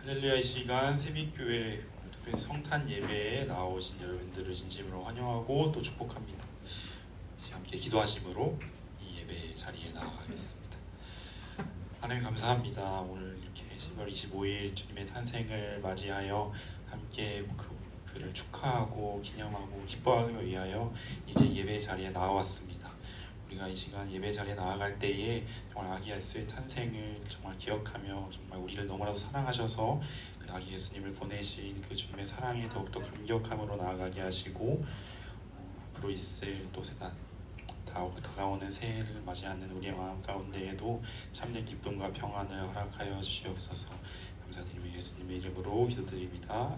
할렐루야. 이 시간 새벽교회 성탄 예배에 나오신 여러분들을 진심으로 환영하고 또 축복합니다. 함께 기도하심으로 이 예배 자리에 나아가겠습니다. 하나님 감사합니다. 오늘 이렇게 10월 25일 주님의 탄생을 맞이하여 함께 그를 축하하고 기념하고 기뻐하기 위하여 이제 예배 자리에 나왔습니다. 우리가 이 시간 예배 자리에 나아갈 때에 정말 아기 예수의 탄생을 정말 기억하며 정말 우리를 너무나도 사랑하셔서 그 아기 예수님을 보내신 그 주님의 사랑에 더욱더 감격함으로 나아가게 하시고 앞으로 있을 또 다가오는 새해를 맞이하는 우리의 마음 가운데에도 참된 기쁨과 평안을 허락하여 주시옵소서. 감사드리며 예수님의 이름으로 기도드립니다.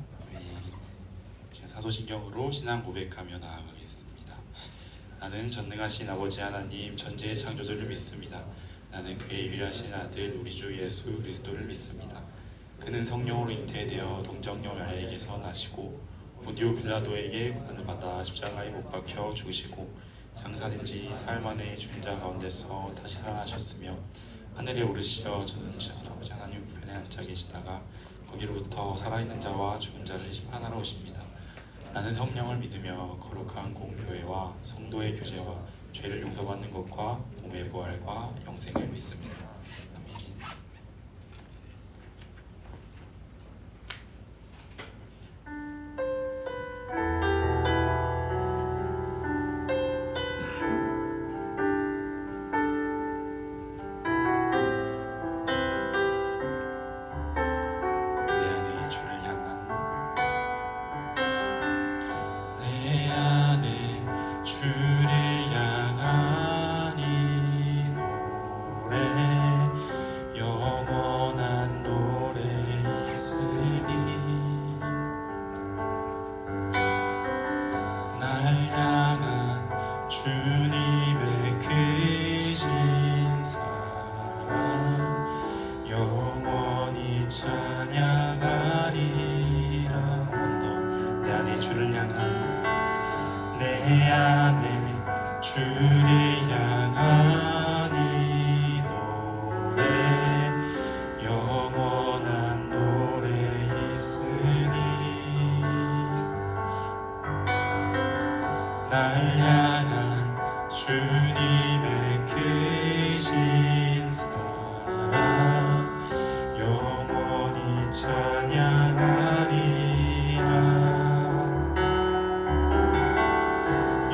사도신경으로 신앙 고백하며 나아가겠습니다. 나는 전능하신 아버지 하나님 전지의 창조주를 믿습니다. 나는 그의 유일하신 아들 우리 주 예수 그리스도를 믿습니다. 그는 성령으로 잉태되어 동정녀 마리아에게서 나시고 본디오 빌라도에게 고난을 받아 십자가에 못 박혀 죽으시고 장사된 지 사흘 만에 죽은 자 가운데서 다시 살아나셨으며 하늘에 오르시어 전능하신 아버지 하나님 우편에 앉아 계시다가 거기로부터 살아있는 자와 죽은 자를 심판하러 오십니다. 나는 성령을 믿으며 거룩한 공교회와 성도의 교제와 죄를 용서받는 것과 몸의 부활과 영생을 믿습니다. 아멘. 주님의 크신 사랑 영원히 찬양하리라. 내 안에 주를 향한 내 안에 주를 향한 이 노래 영원한 노래 있으니 날 향한 주님의 크신 사랑 영원히 찬양하리라.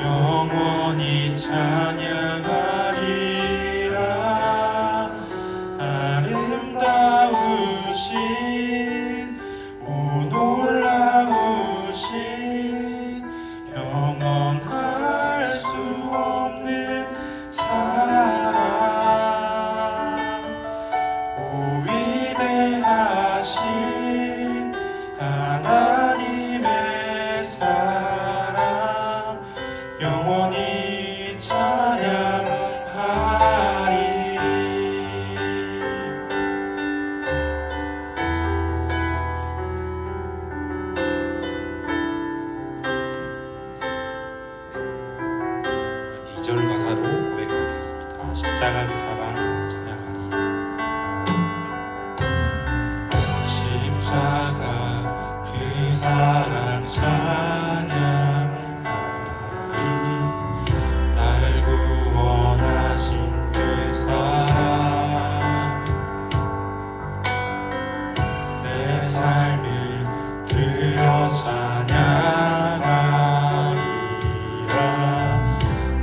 영원히 찬양하리라. 아름다우신 오 놀라우신 영원할 수 없는 사랑 오 위대하신 하나님의 사랑 영원히 찬양하리. 이 절 가사로 고백하겠습니다. 십자가 그 사랑 찬양하리. 십자가 그 사랑 찬양하리. 날 구원하신 그 사랑 내 삶을 들여 찬양하리라.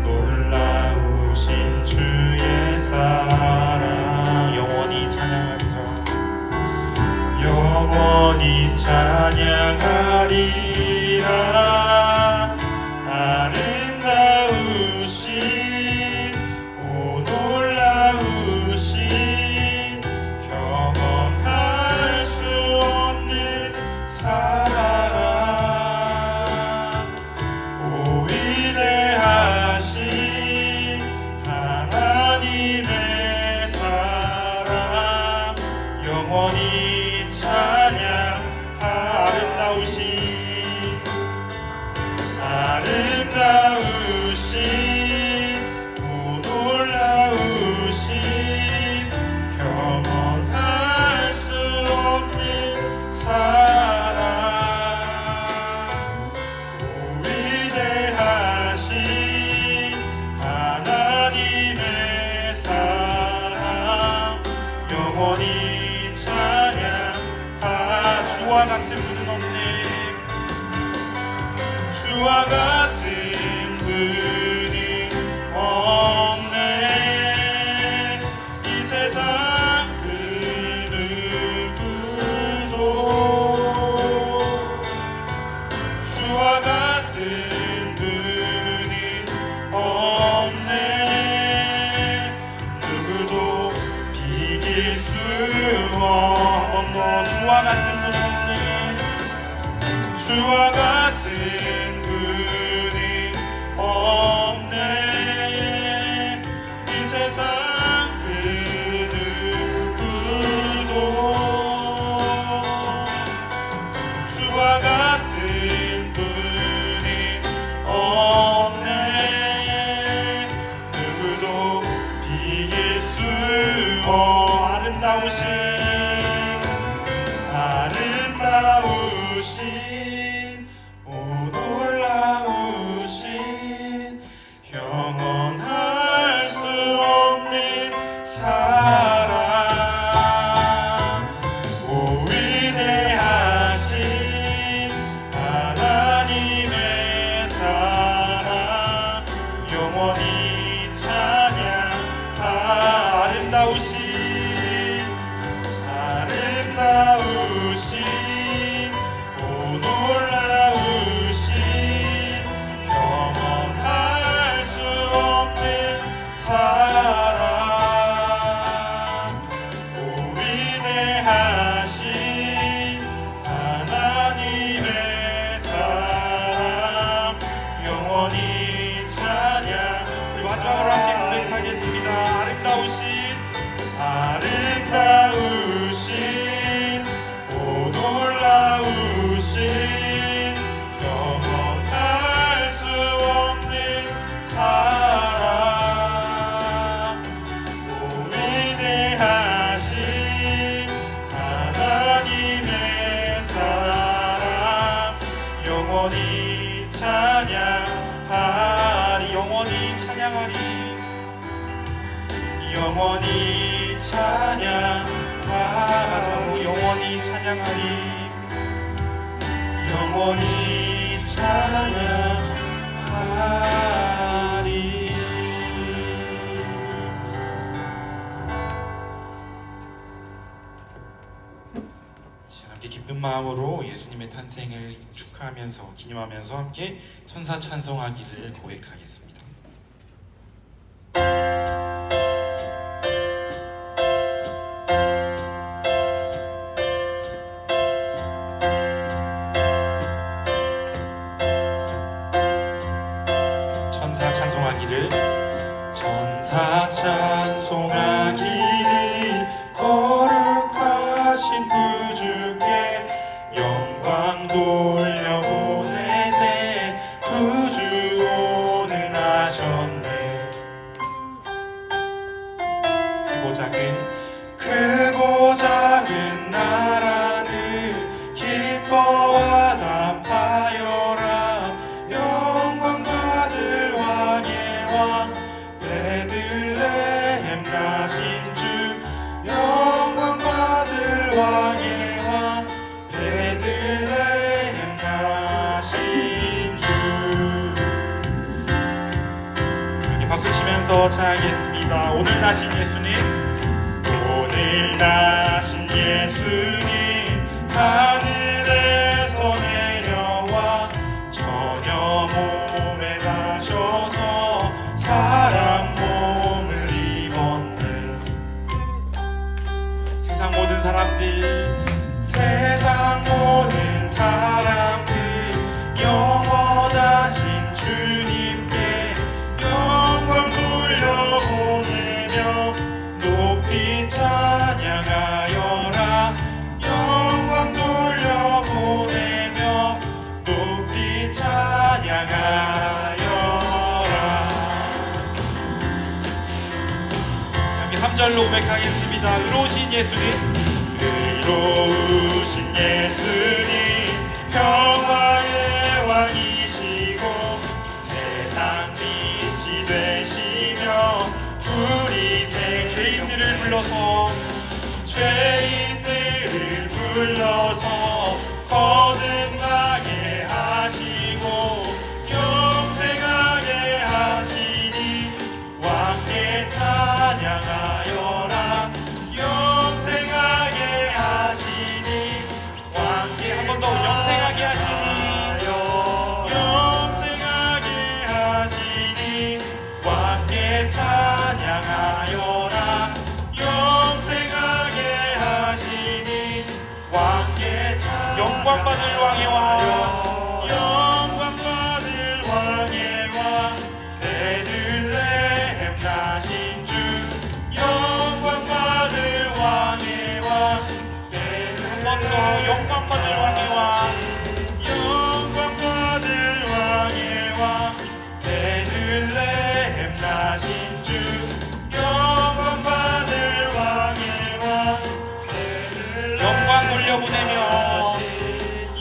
놀라우신 주의 사랑 영원히 찬양하리라. 영원히 찬양하리라. 아름다우신 오 놀라우신 경험할 수 없는 사랑 오 위대하신 하나님의 사랑 영원히 찬양. 아름다우신 영원히 찬양하. 주와 같은 분은 없네. 주와 같은 분은 없네. 이 세상 그 누구도 주와 같은 분은 없네. 누구도 비길 수 없는 주와 같은 분 없네. 주와 같은 분은 없네. 이 세상 그 누구도 주와 같은 분은 없네. 누구도 비길 수 아름다우신 오 놀라우신 영원할 수 없는 사랑. 오 위대하신 하나님의 사랑. 영원히 찬양하. 아름다우신 오 놀라우신 영원할 수 없는 사랑. 오 위대하신 하나님의 사랑. 영원히 찬양. 우리 마지막으로 함께 고백하겠습니다. 아름다우신 오 놀라우신 영원할 수 없는 사랑. 오 위대하신 하나님의 사랑. 영원히 찬양하리. 영원히 찬양하리. 영원히 찬양하. 마지막으로 영원히 찬양하리. 영원히 찬양하리. 함께 기쁜 마음으로 예수님의 탄생을 축하하면서 기념하면서 함께 천사 찬송하기를 고백하겠습니다. 천사 찬송하기를 거룩하신 구주께 영광 돌려보내세. 구주 오늘 나셨네. 크고 작은 나라들 기뻐와 답하여라. 영광 받을 왕의 왕 베들레헴 나신 주. 영광 받을 왕의 왕 베들레헴 나신 주. 함께 박수 치면서 찬양하겠습니다. 오늘 나신 예수님 하늘에서 내려와 처녀 몸에 가셔서 사람 몸을 입었네. 세상 모든 사람들 영원하신 주님께 영광 돌려보내며 높이 찬양하여라. 영광 돌려보내며 높이 찬양하여라. 함께 3절로 고백하겠습니다. 의로우신 예수님 평화의 왕이시고 세상 빛이 되시며 우리 죄인들을 불러서 죄인들을 불러서 거듭나게 하시고 영생하게 하시니 왕께 찬양하여라. 영생하게 하시니 왕께 한 번 더 영생하게 하시니 영생하게 하시니 왕께 찬양하여라. 영생하게 하시니 왕께 찬양하여라. 영광 받을 왕의 왕 영광 받을 왕의 왕 베들레헴 나신 주 영광 받을 왕의 왕 한 번 더 영광 받을 왕의 왕 영광 받을 왕의 왕 베들레헴 나신 주 영광 받을 왕의 왕 영광 돌려보내며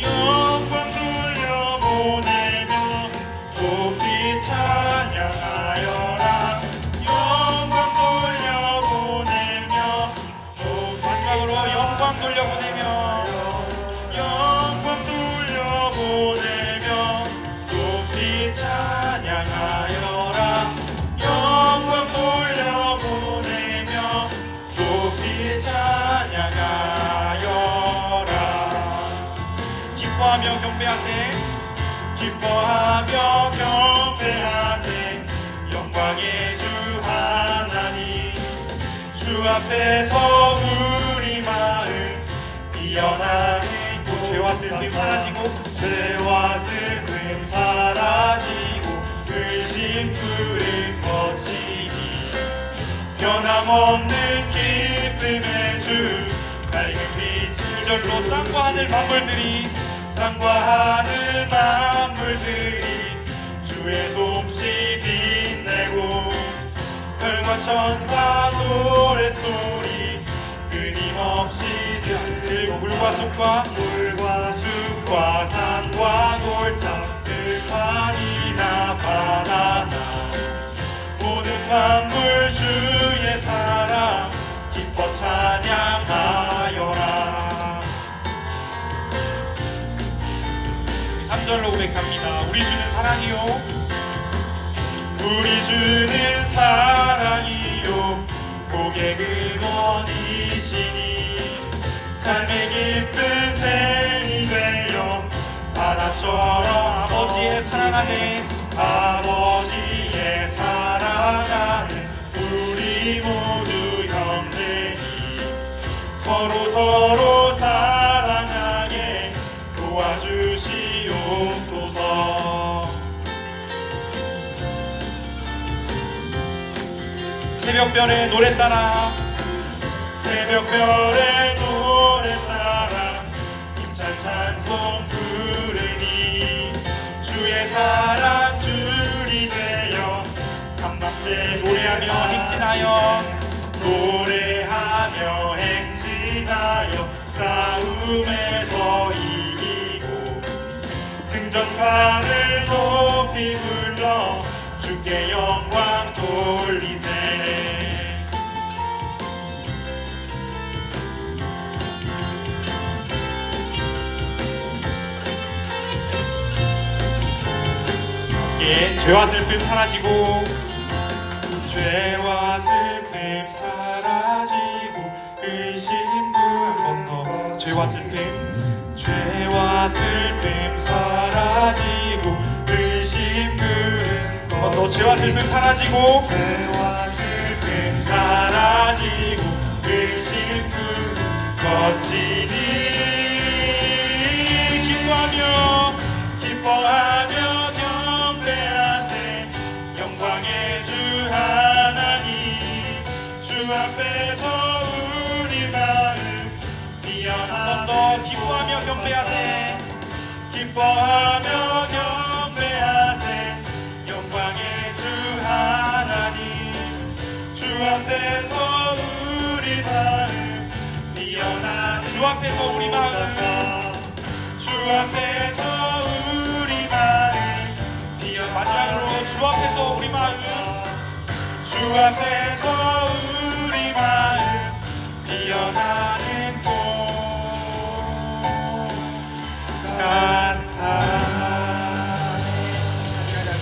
영광 돌려보내며 높이 찬양하여라. 영광 돌려보내며 마지막으로 영광 돌려보내며 영광 돌려보내며 높이 찬양하여라. 영광 돌려보내며 높이 찬양하여라. 기뻐하며 경배하세 기뻐하며 경배하세 영광의 주 하나님 주 앞에서 우리 마음 피어나는 곳 죄와 슬픔 사라지고 죄와 슬픔 사라지고 의심 푸른 거치니 변함없는 기쁨의 주 밝은 빛 2절로 땅과 하늘 만물들이 땅과 하늘 만물들이 주의 솜씨 빛내고 별과 천사 노랫소리 끊임없이 들고 물과 숲과 산과 골짜 들판이나 바다나 모든 만물 주의 사랑 기뻐 찬양하여라. 3절로 고백합니다. 우리 주는 사랑이요 우리 주는 사랑이요 복의 근원이시니 삶의 깊은 샘이 되어 바다처럼 아버지의 사랑하네 아버지의 사랑하는 우리 모두 형제니 서로 사랑하게 도와주시옵소서. 새벽별의 노래 따라 새벽별의 노래 따라 힘찬 찬송 부르니 주의 사랑 줄이 되어 한밤때 노래하며 행진하여 싸움에서 이기고 승전파를 높이 불러 주께 영광 돌리세. 죄와 슬픔 사라지고 죄와 슬픔 사라지고 의심 건너 죄와 슬픔 사라지고 의심 건너 죄와 슬픔 사라지고 의심 거치니 기뻐하며 경배하세 영광의 주 하나님 주 앞에서 우리 마음 피어나 더 기뻐하며 경배하세 영광의 주 하나님 주 앞에서 우리 마음 피어나 주 앞에서 우리 마음 마지막으로 주 앞에서 우리 마음 피어나는 꽃 같아.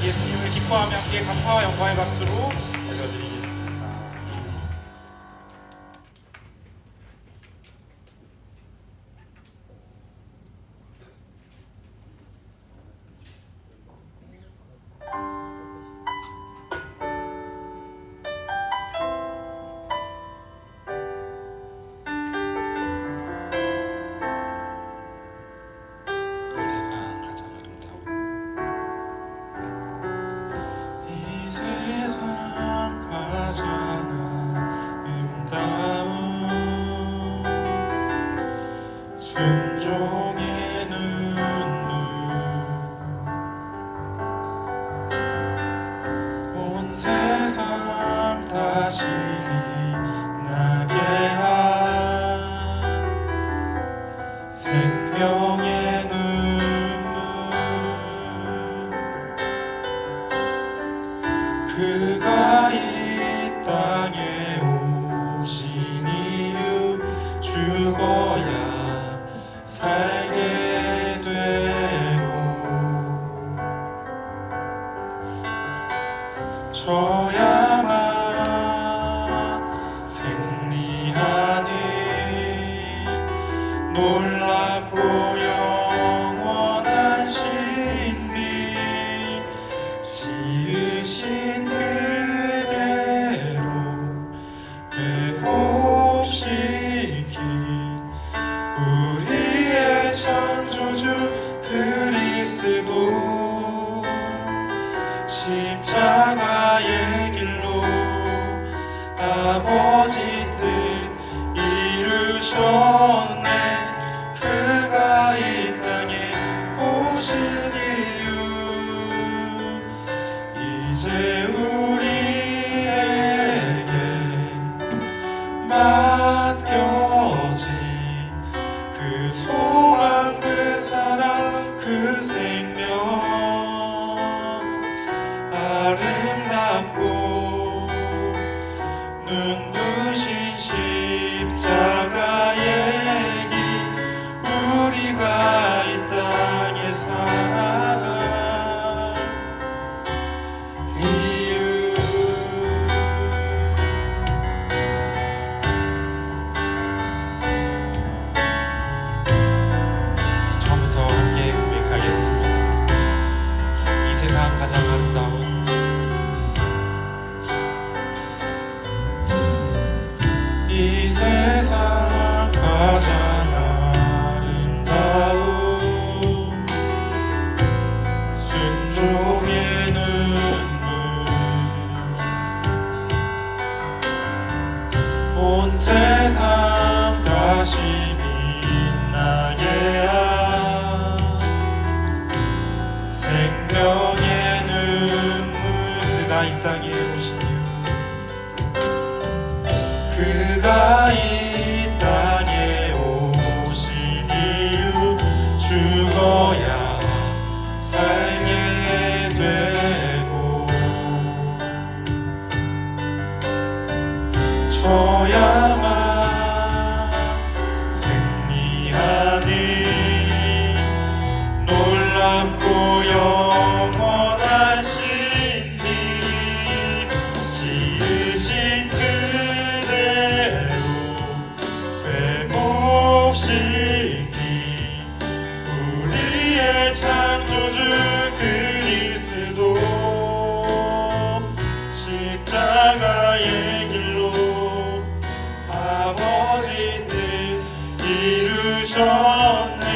예수님을 기뻐하며 함께 감사와 영광의 박수로 올려드리겠습니다. 이 세상 가장 아름다운 이 세상 가장 아름다운 순종의 눈물 온 세상 다시 빛나게 한 생명의 그가 이 땅에 오신 이유 죽어야 살게 되고 져야만 승리하는 놀랍고 영원한 신비 지으신 그대로 회복시킨 우리의 창조주 그리스도 십자가의 길로 아버지 뜻 이루셨네. 그가 이 땅에 오신 이유 이제 우리에게 맡겨진 그 소망 그 사랑 그 생명 아름답고 눈부신 십자가의 길 우리가 이 땅에 살아갈 이유 처음부터 함께 고백하겠습니다. 이 세상 가장 아름다운 이 세상 가장 아름다운 순종의 눈물 온 세상 다시 빛나게 한 생명의 눈물 그가 이 땅에 오신 이유 그가 이 땅에 오신 이유 죽어야 살게 되고 져야만 승리하는 놀랍고 영원한 신비 지으신 그대로 회복시킨 우리의 창조주 그리스도 십자가의 길로 아버지 뜻 이루셨네.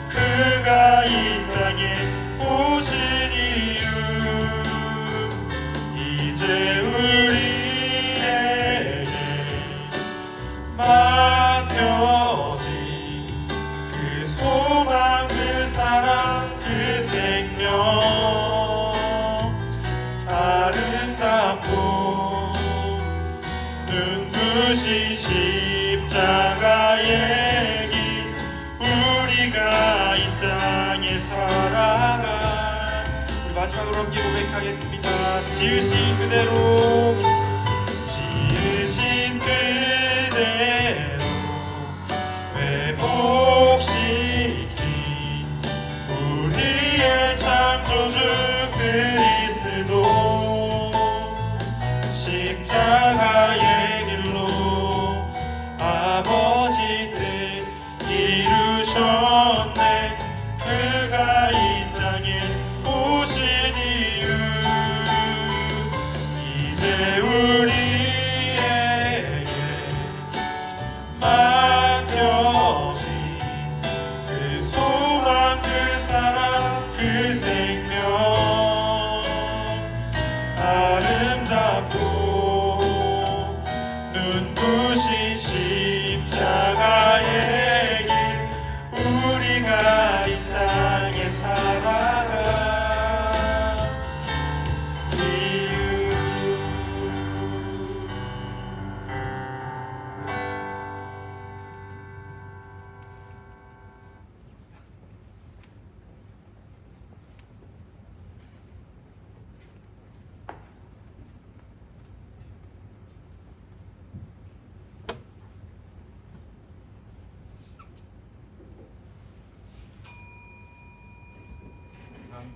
그가 이 땅에 오신 이유 이제 우리에게 맡겨진 그 소망 그 사랑 그 생명 아름답고 눈부신 십자가의 길 우리가 이 땅에 살아갈 우리 마지막으로 함께 고백하겠습니다. 지으신 그대로 지으신 그대로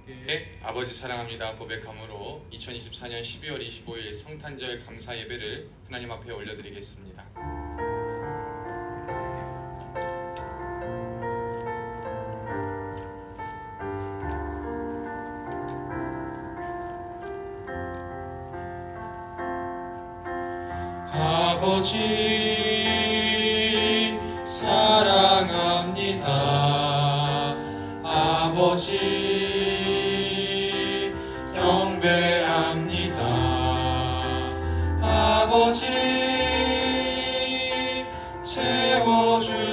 네, 아버지 사랑합니다 고백함으로 2024년 12월 25일 성탄절 감사 예배를 하나님 앞에 올려드리겠습니다. 아버지 사랑합니다. 아버지 경배합니다. 아버지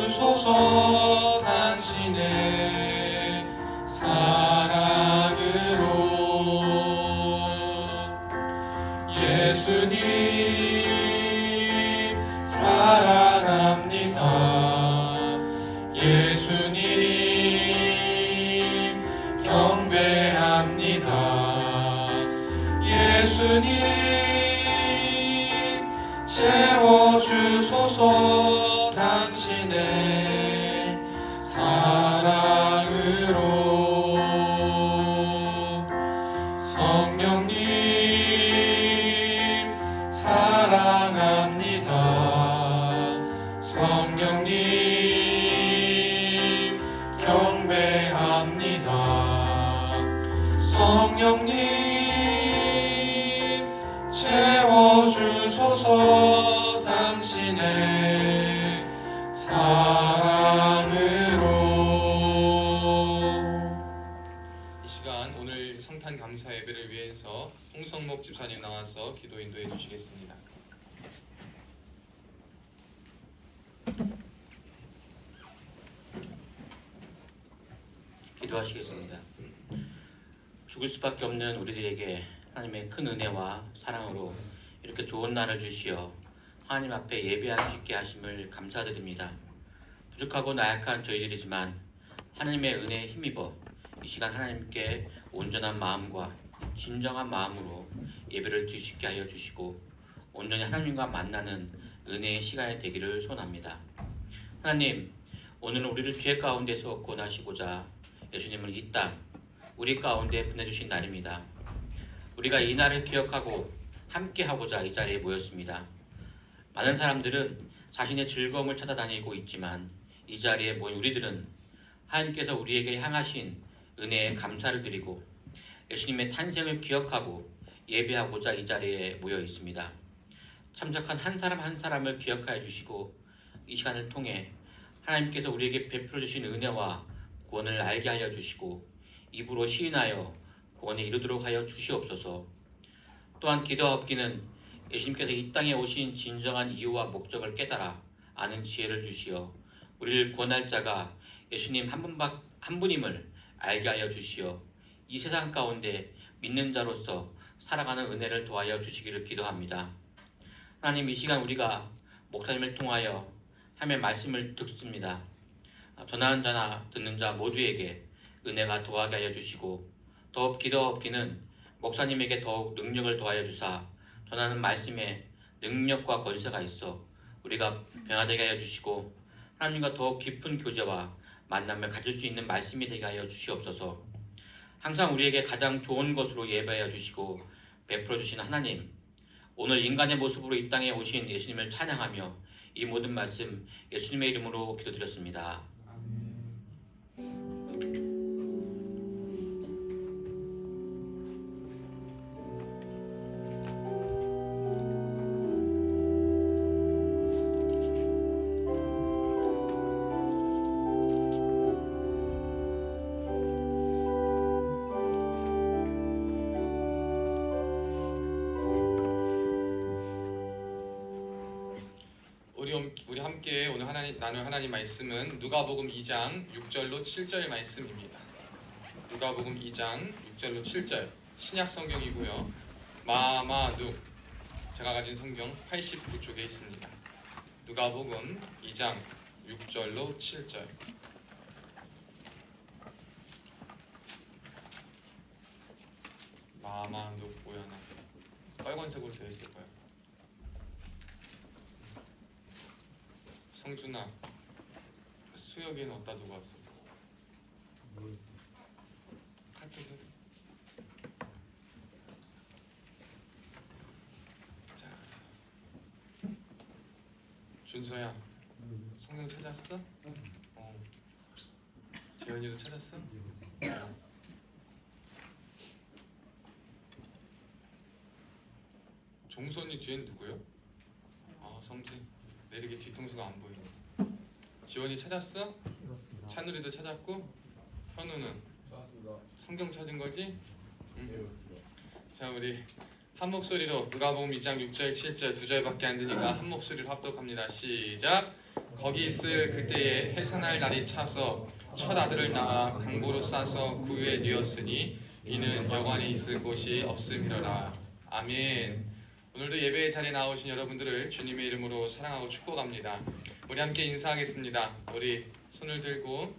채워주소서 당신의 사랑으로. 예수님 사랑합니다. 예수님 경배합니다. 예수님 채워주소서 당신의 사랑으로. 성령님 사랑합니다. 성령님 경배합니다. 성령님 채워주소서 당신의 사랑으로. 이 시간 오늘 성탄 감사 예배를 위해서 홍성목 집사님 나와서 기도 인도해 주시겠습니다. 기도하시겠습니다. 죽을 수밖에 없는 우리들에게 하나님의 큰 은혜와 사랑으로 이렇게 좋은 날을 주시어 하나님 앞에 예배할 수 있게 하심을 감사드립니다. 부족하고 나약한 저희들이지만 하나님의 은혜에 힘입어 이 시간 하나님께 온전한 마음과 진정한 마음으로 예배를 드릴 수 있게 하여 주시고 온전히 하나님과 만나는 은혜의 시간이 되기를 소원합니다. 하나님, 오늘은 우리를 죄 가운데서 구원하시고자 예수님을 이 땅 우리 가운데 보내주신 날입니다. 우리가 이 날을 기억하고 함께하고자 이 자리에 모였습니다. 많은 사람들은 자신의 즐거움을 찾아다니고 있지만 이 자리에 모인 우리들은 하나님께서 우리에게 향하신 은혜에 감사를 드리고 예수님의 탄생을 기억하고 예배하고자 이 자리에 모여 있습니다. 참석한 한 사람 한 사람을 기억하여 주시고 이 시간을 통해 하나님께서 우리에게 베풀어 주신 은혜와 구원을 알게 하여 주시고 입으로 시인하여 구원에 이르도록 하여 주시옵소서. 또한 기도하옵기는 예수님께서 이 땅에 오신 진정한 이유와 목적을 깨달아 아는 지혜를 주시어 우리를 구원할 자가 예수님 한 분임을 알게 하여 주시어 이 세상 가운데 믿는 자로서 살아가는 은혜를 도하여 주시기를 기도합니다. 하나님, 이 시간 우리가 목사님을 통하여 하나님의 말씀을 듣습니다. 전하는 자나 듣는 자 모두에게 은혜가 더하게 하여 주시고 더욱 기도하옵기는 목사님에게 더욱 능력을 더하여 주사 전하는 말씀에 능력과 권세가 있어 우리가 변화되게 하여 주시고 하나님과 더욱 깊은 교제와 만남을 가질 수 있는 말씀이 되게 하여 주시옵소서. 항상 우리에게 가장 좋은 것으로 예배하여 주시고 베풀어 주신 하나님, 오늘 인간의 모습으로 이 땅에 오신 예수님을 찬양하며 이 모든 말씀 예수님의 이름으로 기도드렸습니다. 우리 함께 오늘 나눌 하나님 말씀은 누가복음 2장 6절로 7절 말씀입니다. 누가복음 2장 6절로 7절 신약 성경이고요. 마마누 제가 가진 성경 89쪽에 있습니다. 누가복음 2장 6절로 7절. 마마누 보야나 빨간색으로 되어 있을 거예요. 성준아, 수혁이는 어디다 두고 왔어? 모르겠어. 카톡에 문서야, 성경 찾았어? 재현이도 찾았어? 종선이 뒤엔 누구요? 성태. 내 이렇게 뒤통수가 안 보이네. 지원이 찾았어? 찬우리도 찾았고, 현우는 성경 찾은 거지? 자, 우리 한 목소리로 누가복음 2장 6절 7절 두 절밖에 안 되니까 한 목소리로 합독합니다. 시작. 거기 있을 그때에 해산할 날이 차서 첫 아들을 낳아 강보로 싸서 구유에 뉘었으니 이는 여관에 있을 곳이 없음이로라. 아멘. 오늘도 예배의 자리에 나오신 여러분들을 주님의 이름으로 사랑하고 축복합니다. 우리 함께 인사하겠습니다. 우리 손을 들고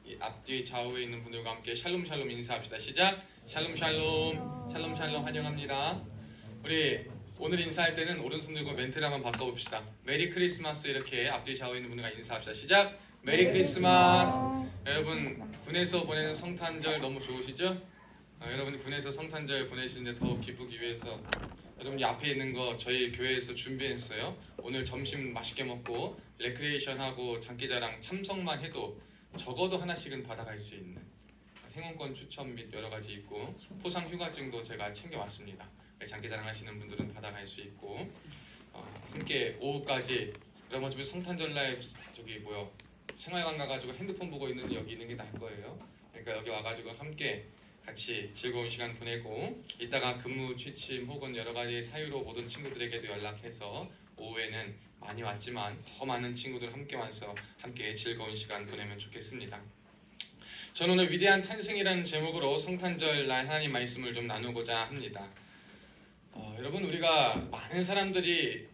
이 앞뒤 좌우에 있는 분들과 함께 샬롬 샬롬 인사합시다. 시작. 샬롬 샬롬. 샬롬 샬롬 환영합니다. 우리 오늘 인사할 때는 오른손 들고 멘트를 한번 바꿔봅시다. 메리 크리스마스. 이렇게 앞뒤 좌우에 있는 분들과 인사합시다. 시작. 메리 크리스마스. 여러분 군에서 보내는 성탄절 너무 좋으시죠? 여러분 군에서 성탄절 보내시는데 더욱 기쁘기 위해서 여러분이 앞에 있는 거 저희 교회에서 준비했어요. 오늘 점심 맛있게 먹고 레크레이션하고 장기자랑 참석만 해도 적어도 하나씩은 받아갈 수 있는 행운권 추첨 및 여러 가지 있고 포상 휴가증도 제가 챙겨왔습니다. 장기자랑 하시는 분들은 받아갈 수 있고 함께 오후까지 그럼 어차피 성탄절날 생활관 가가지고 핸드폰 보고 있는 여기 있는 게 나을 거예요. 그러니까 여기 와가지고 함께 같이 즐거운 시간 보내고 이따가 근무 취침 혹은 여러 가지 사유로 모든 친구들에게도 연락해서 오후에는 많이 왔지만 더 많은 친구들 함께 와서 함께 즐거운 시간 보내면 좋겠습니다. 저는 오늘 위대한 탄생이라는 제목으로 성탄절 날 하나님 말씀을 좀 나누고자 합니다. 여러분 우리가 많은 사람들이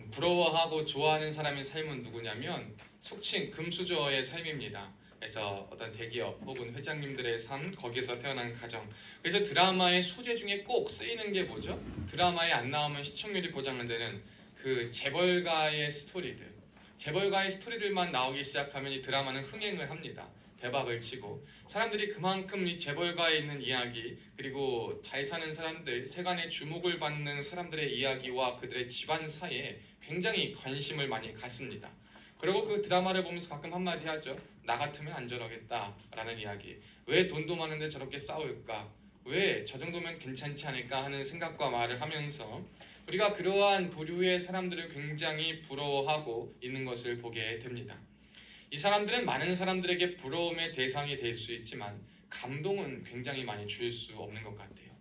부러워하고 좋아하는 사람의 삶은 누구냐면 속칭 금수저의 삶입니다. 그래서 어떤 대기업 혹은 회장님들의 삶, 거기서 태어난 가정. 그래서 드라마의 소재 중에 꼭 쓰이는 게 뭐죠? 드라마에 안 나오면 시청률이 보장 안 되는 그 재벌가의 스토리들. 재벌가의 스토리들만 나오기 시작하면 이 드라마는 흥행을 합니다. 대박을 치고 사람들이 그만큼 이 재벌가에 있는 이야기 그리고 잘 사는 사람들, 세간의 주목을 받는 사람들의 이야기와 그들의 집안 사이에 굉장히 관심을 많이 갖습니다. 그리고 그 드라마를 보면서 가끔 한마디 하죠. 나 같으면 안 저러겠다 라는 이야기. 왜 돈도 많은데 저렇게 싸울까? 왜 저 정도면 괜찮지 않을까 하는 생각과 말을 하면서 우리가 그러한 부류의 사람들을 굉장히 부러워하고 있는 것을 보게 됩니다. 이 사람들은 많은 사람들에게 부러움의 대상이 될 수 있지만 감동은 굉장히 많이 줄 수 없는 것 같아요.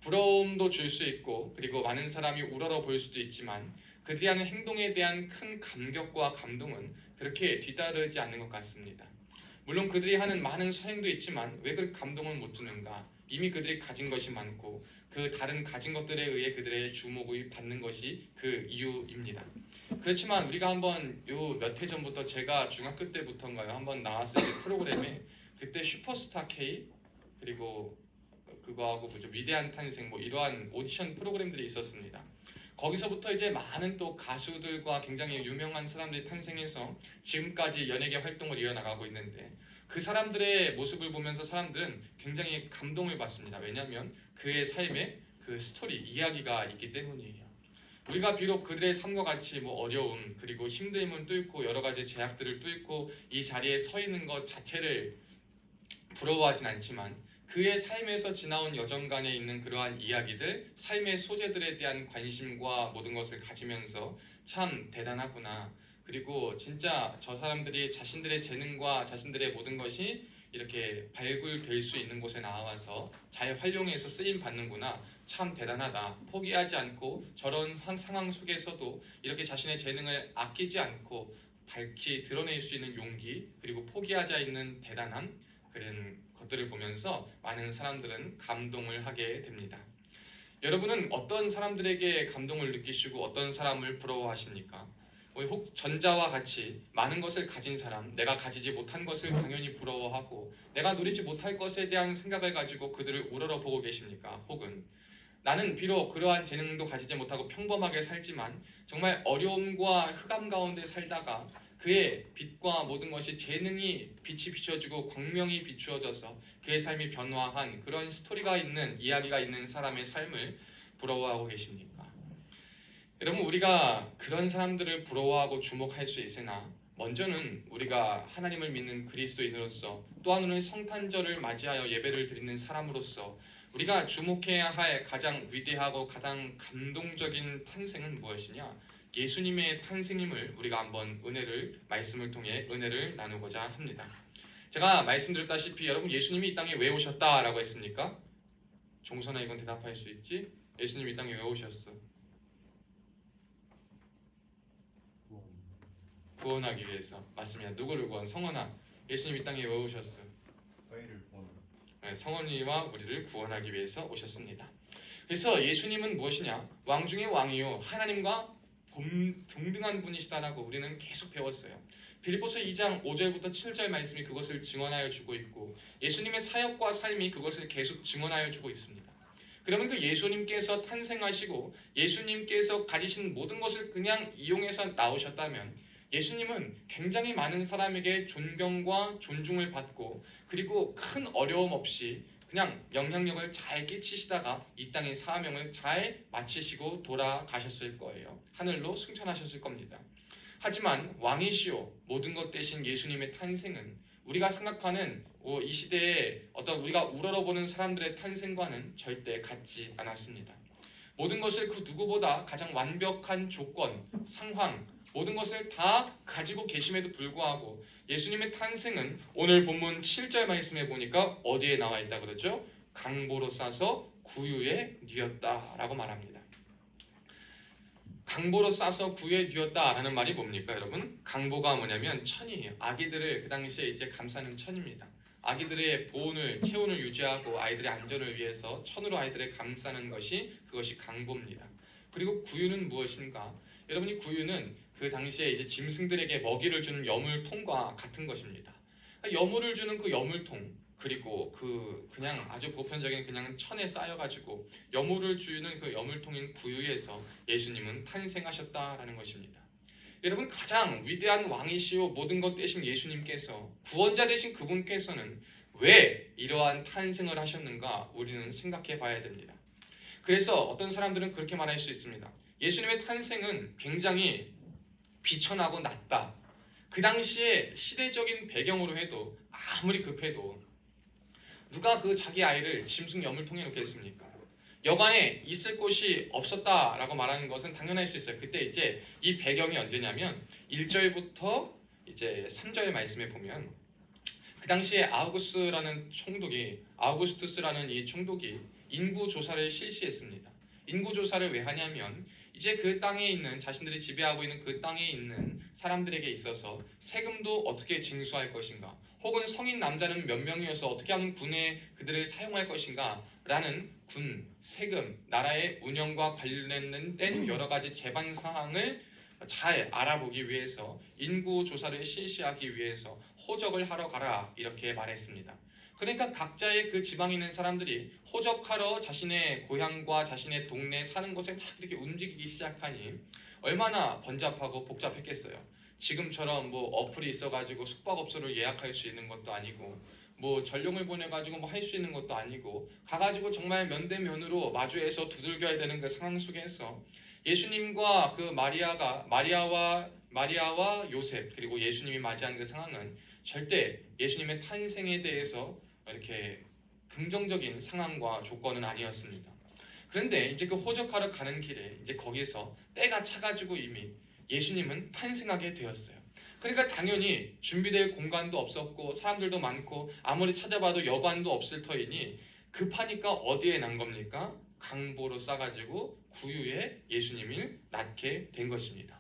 부러움도 줄 수 있고 그리고 많은 사람이 우러러 보일 수도 있지만 그들이 하는 행동에 대한 큰 감격과 감동은 그렇게 뒤따르지 않는 것 같습니다. 물론 그들이 하는 많은 선행도 있지만 왜 그렇게 감동을 못 주는가? 이미 그들이 가진 것이 많고 그 다른 가진 것들에 의해 그들의 주목을 받는 것이 그 이유입니다. 그렇지만 우리가 한번 요 몇 해 전부터 제가 중학교 때부터인가요? 한번 나왔을 때 프로그램에 그때 슈퍼스타 K 그리고 그거하고 위대한 탄생 이러한 오디션 프로그램들이 있었습니다. 거기서부터 이제 많은 또 가수들과 굉장히 유명한 사람들이 탄생해서 지금까지 연예계 활동을 이어나가고 있는데 그 사람들의 모습을 보면서 사람들은 굉장히 감동을 받습니다. 왜냐하면 그의 삶에 그 스토리, 이야기가 있기 때문이에요. 우리가 비록 그들의 삶과 같이 어려움 그리고 힘듦을 뚫고 여러 가지 제약들을 뚫고 이 자리에 서 있는 것 자체를 부러워하진 않지만 그의 삶에서 지나온 여정간에 있는 그러한 이야기들, 삶의 소재들에 대한 관심과 모든 것을 가지면서 참 대단하구나. 그리고 진짜 저 사람들이 자신들의 재능과 자신들의 모든 것이 이렇게 발굴될 수 있는 곳에 나와서 잘 활용해서 쓰임 받는구나. 참 대단하다. 포기하지 않고 저런 상황 속에서도 이렇게 자신의 재능을 아끼지 않고 밝히 드러낼 수 있는 용기 그리고 포기하지 않는 대단함 그런 것들을 보면서 많은 사람들은 감동을 하게 됩니다. 여러분은 어떤 사람들에게 감동을 느끼시고 어떤 사람을 부러워하십니까? 혹 전자와 같이 많은 것을 가진 사람, 내가 가지지 못한 것을 당연히 부러워하고 내가 누리지 못할 것에 대한 생각을 가지고 그들을 우러러보고 계십니까? 혹은 나는 비록 그러한 재능도 가지지 못하고 평범하게 살지만 정말 어려움과 흑암 가운데 살다가 그의 빛과 모든 것이 재능이 빛이 비춰지고 광명이 비추어져서 그의 삶이 변화한 그런 스토리가 있는 이야기가 있는 사람의 삶을 부러워하고 계십니까? 여러분, 우리가 그런 사람들을 부러워하고 주목할 수 있으나 먼저는 우리가 하나님을 믿는 그리스도인으로서, 또 하나는 성탄절을 맞이하여 예배를 드리는 사람으로서 우리가 주목해야 할 가장 위대하고 가장 감동적인 탄생은 무엇이냐? 예수님의 탄생임을 우리가 한번 말씀을 통해 은혜를 나누고자 합니다. 제가 말씀드렸다시피 여러분, 예수님이 이 땅에 왜 오셨다라고 했습니까? 종선아, 이건 대답할 수 있지? 예수님이 이 땅에 왜 오셨어? 구원하기 위해서. 맞습니다. 누구를 구원? 성원아, 예수님이 이 땅에 왜 오셨어? 저희를 구원. 네, 성원이와 우리를 구원하기 위해서 오셨습니다. 그래서 예수님은 무엇이냐? 왕 중의 왕이요, 하나님과 동등한 분이시다라고 우리는 계속 배웠어요. 빌립보서 2장 5절부터 7절 말씀이 그것을 증언하여 주고 있고, 예수님의 사역과 삶이 그것을 계속 증언하여 주고 있습니다. 그러면 그 예수님께서 탄생하시고 예수님께서 가지신 모든 것을 그냥 이용해서 나오셨다면 예수님은 굉장히 많은 사람에게 존경과 존중을 받고, 그리고 큰 어려움 없이 그냥 영향력을 잘 끼치시다가 이 땅의 사명을 잘 마치시고 돌아가셨을 거예요. 하늘로 승천하셨을 겁니다. 하지만 왕이시오 모든 것 대신 예수님의 탄생은 우리가 생각하는 이 시대에 어떤 우리가 우러러보는 사람들의 탄생과는 절대 같지 않았습니다. 모든 것을 그 누구보다 가장 완벽한 조건, 상황, 모든 것을 다 가지고 계심에도 불구하고 예수님의 탄생은 오늘 본문 7절 말씀에 보니까 어디에 나와 있다 그러죠? 강보로 싸서 구유에 뉘었다라고 말합니다. 강보로 싸서 구유에 뉘었다라는 말이 뭡니까, 여러분? 강보가 뭐냐면 천이에요. 아기들을 그 당시에 이제 감싸는 천입니다. 아기들의 보온을, 체온을 유지하고 아이들의 안전을 위해서 천으로 아이들을 감싸는 그것이 강보입니다. 그리고 구유는 무엇인가? 여러분이 구유는 그 당시에 이제 짐승들에게 먹이를 주는 여물통과 같은 것입니다. 여물을 주는 그 여물통, 그리고 그냥 아주 보편적인 그냥 천에 쌓여가지고 여물을 주는 그 여물통인 구유에서 예수님은 탄생하셨다라는 것입니다. 여러분, 가장 위대한 왕이시오 모든 것 대신 예수님께서, 구원자 되신 그분께서는 왜 이러한 탄생을 하셨는가 우리는 생각해 봐야 됩니다. 그래서 어떤 사람들은 그렇게 말할 수 있습니다. 예수님의 탄생은 굉장히 비천하고 낮다. 그 당시에 시대적인 배경으로 해도 아무리 급해도 누가 그 자기 아이를 짐승 여물통에 놓겠습니까? 여관에 있을 곳이 없었다라고 말하는 것은 당연할 수 있어요. 그때 이제 이 배경이 언제냐면 1절부터 이제 3절 말씀에 보면 그 당시에 아우구스투스라는 이 총독이 인구 조사를 실시했습니다. 인구 조사를 왜 하냐면 이제 그 땅에 있는, 자신들이 지배하고 있는 그 땅에 있는 사람들에게 있어서 세금도 어떻게 징수할 것인가, 혹은 성인 남자는 몇 명이어서 어떻게 하는 군에 그들을 사용할 것인가 라는 군, 세금, 나라의 운영과 관련된 여러 가지 재반 사항을 잘 알아보기 위해서 인구 조사를 실시하기 위해서 호적을 하러 가라 이렇게 말했습니다. 그러니까 각자의 그 지방에 있는 사람들이 호적하러 자신의 고향과 자신의 동네에 사는 곳에 막 이렇게 움직이기 시작하니 얼마나 번잡하고 복잡했겠어요. 지금처럼 뭐 어플이 있어가지고 숙박업소를 예약할 수 있는 것도 아니고, 뭐 전용을 보내가지고 뭐 할 수 있는 것도 아니고, 가가지고 정말 면대면으로 마주해서 두들겨야 되는 그 상황 속에서 예수님과 그 마리아와 요셉, 그리고 예수님이 맞이한 그 상황은 절대 예수님의 탄생에 대해서 이렇게 긍정적인 상황과 조건은 아니었습니다. 그런데 이제 그 호적하러 가는 길에 이제 거기서 때가 차가지고 이미 예수님은 탄생하게 되었어요. 그러니까 당연히 준비될 공간도 없었고 사람들도 많고 아무리 찾아봐도 여관도 없을 터이니 급하니까 어디에 난 겁니까? 강보로 싸가지고 구유에 예수님을 낳게 된 것입니다.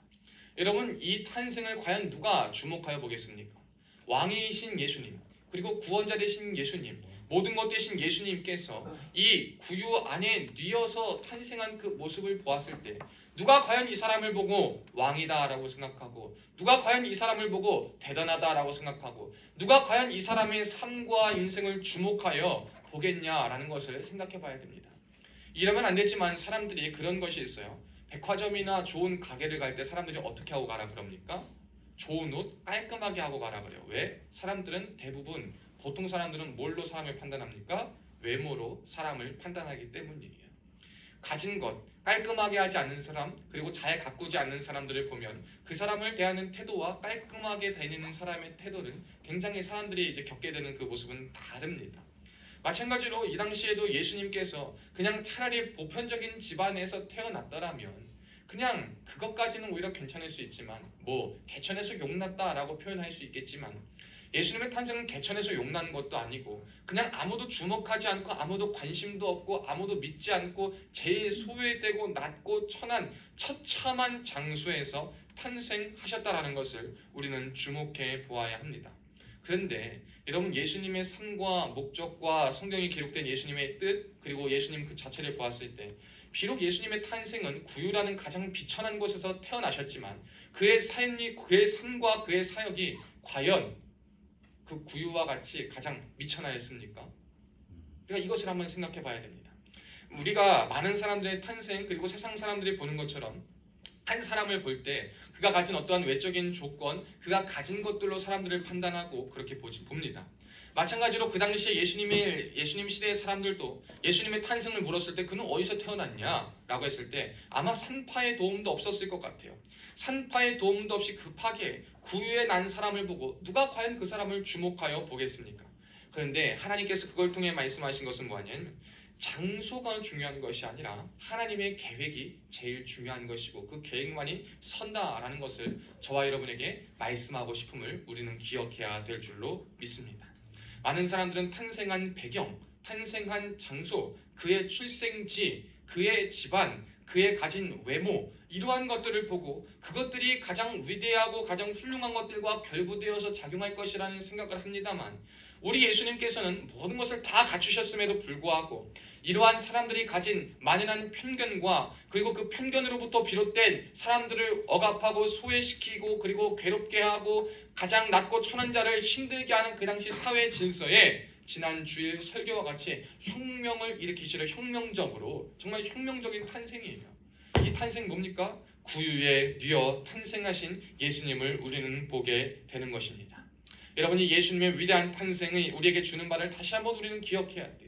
여러분, 이 탄생을 과연 누가 주목하여 보겠습니까? 왕이신 예수님, 그리고 구원자 되신 예수님, 모든 것 되신 예수님께서 이 구유 안에 뉘어서 탄생한 그 모습을 보았을 때 누가 과연 이 사람을 보고 왕이다라고 생각하고, 누가 과연 이 사람을 보고 대단하다라고 생각하고, 누가 과연 이 사람의 삶과 인생을 주목하여 보겠냐라는 것을 생각해 봐야 됩니다. 이러면 안 되지만 사람들이 그런 것이 있어요. 백화점이나 좋은 가게를 갈 때 사람들이 어떻게 하고 가라 그럽니까? 좋은 옷 깔끔하게 하고 가라 그래요. 왜? 사람들은 대부분, 보통 사람들은 뭘로 사람을 판단합니까? 외모로 사람을 판단하기 때문이에요. 가진 것 깔끔하게 하지 않는 사람, 그리고 잘 가꾸지 않는 사람들을 보면 그 사람을 대하는 태도와 깔끔하게 다니는 사람의 태도는 굉장히 사람들이 이제 겪게 되는 그 모습은 다릅니다. 마찬가지로 이 당시에도 예수님께서 그냥 차라리 보편적인 집안에서 태어났더라면 그냥 그것까지는 오히려 괜찮을 수 있지만 뭐 개천에서 용났다라고 표현할 수 있겠지만 예수님의 탄생은 개천에서 용난 것도 아니고 그냥 아무도 주목하지 않고 아무도 관심도 없고 아무도 믿지 않고 제일 소외되고 낮고 천한 처참한 장소에서 탄생하셨다라는 것을 우리는 주목해 보아야 합니다. 그런데 여러분, 예수님의 삶과 목적과 성경에 기록된 예수님의 뜻 그리고 예수님 그 자체를 보았을 때 비록 예수님의 탄생은 구유라는 가장 비천한 곳에서 태어나셨지만 그의 삶이, 그의 삶과 그의 사역이 과연 그 구유와 같이 가장 미천하였습니까? 우리가 이것을 한번 생각해 봐야 됩니다. 우리가 많은 사람들의 탄생 그리고 세상 사람들이 보는 것처럼 한 사람을 볼 때 그가 가진 어떠한 외적인 조건, 그가 가진 것들로 사람들을 판단하고 그렇게 봅니다. 마찬가지로 그 당시에 예수님 시대의 사람들도 예수님의 탄생을 물었을 때 그는 어디서 태어났냐라고 했을 때 아마 산파의 도움도 없었을 것 같아요. 산파의 도움도 없이 급하게 구유에 난 사람을 보고 누가 과연 그 사람을 주목하여 보겠습니까? 그런데 하나님께서 그걸 통해 말씀하신 것은 뭐냐면 장소가 중요한 것이 아니라 하나님의 계획이 제일 중요한 것이고 그 계획만이 선다라는 것을 저와 여러분에게 말씀하고 싶음을 우리는 기억해야 될 줄로 믿습니다. 많은 사람들은 탄생한 배경, 탄생한 장소, 그의 출생지, 그의 집안, 그의 가진 외모 이러한 것들을 보고 그것들이 가장 위대하고 가장 훌륭한 것들과 결부되어서 작용할 것이라는 생각을 합니다만 우리 예수님께서는 모든 것을 다 갖추셨음에도 불구하고 이러한 사람들이 가진 만연한 편견과 그리고 그 편견으로부터 비롯된 사람들을 억압하고 소외시키고 그리고 괴롭게 하고 가장 낮고 천한 자를 힘들게 하는 그 당시 사회 질서에 지난 주일 설교와 같이 혁명을 일으키시려 혁명적으로 정말 혁명적인 탄생이에요. 이 탄생 뭡니까? 구유에 뉘어 탄생하신 예수님을 우리는 보게 되는 것입니다. 여러분이 예수님의 위대한 탄생이 우리에게 주는 바를 다시 한번 우리는 기억해야 돼요.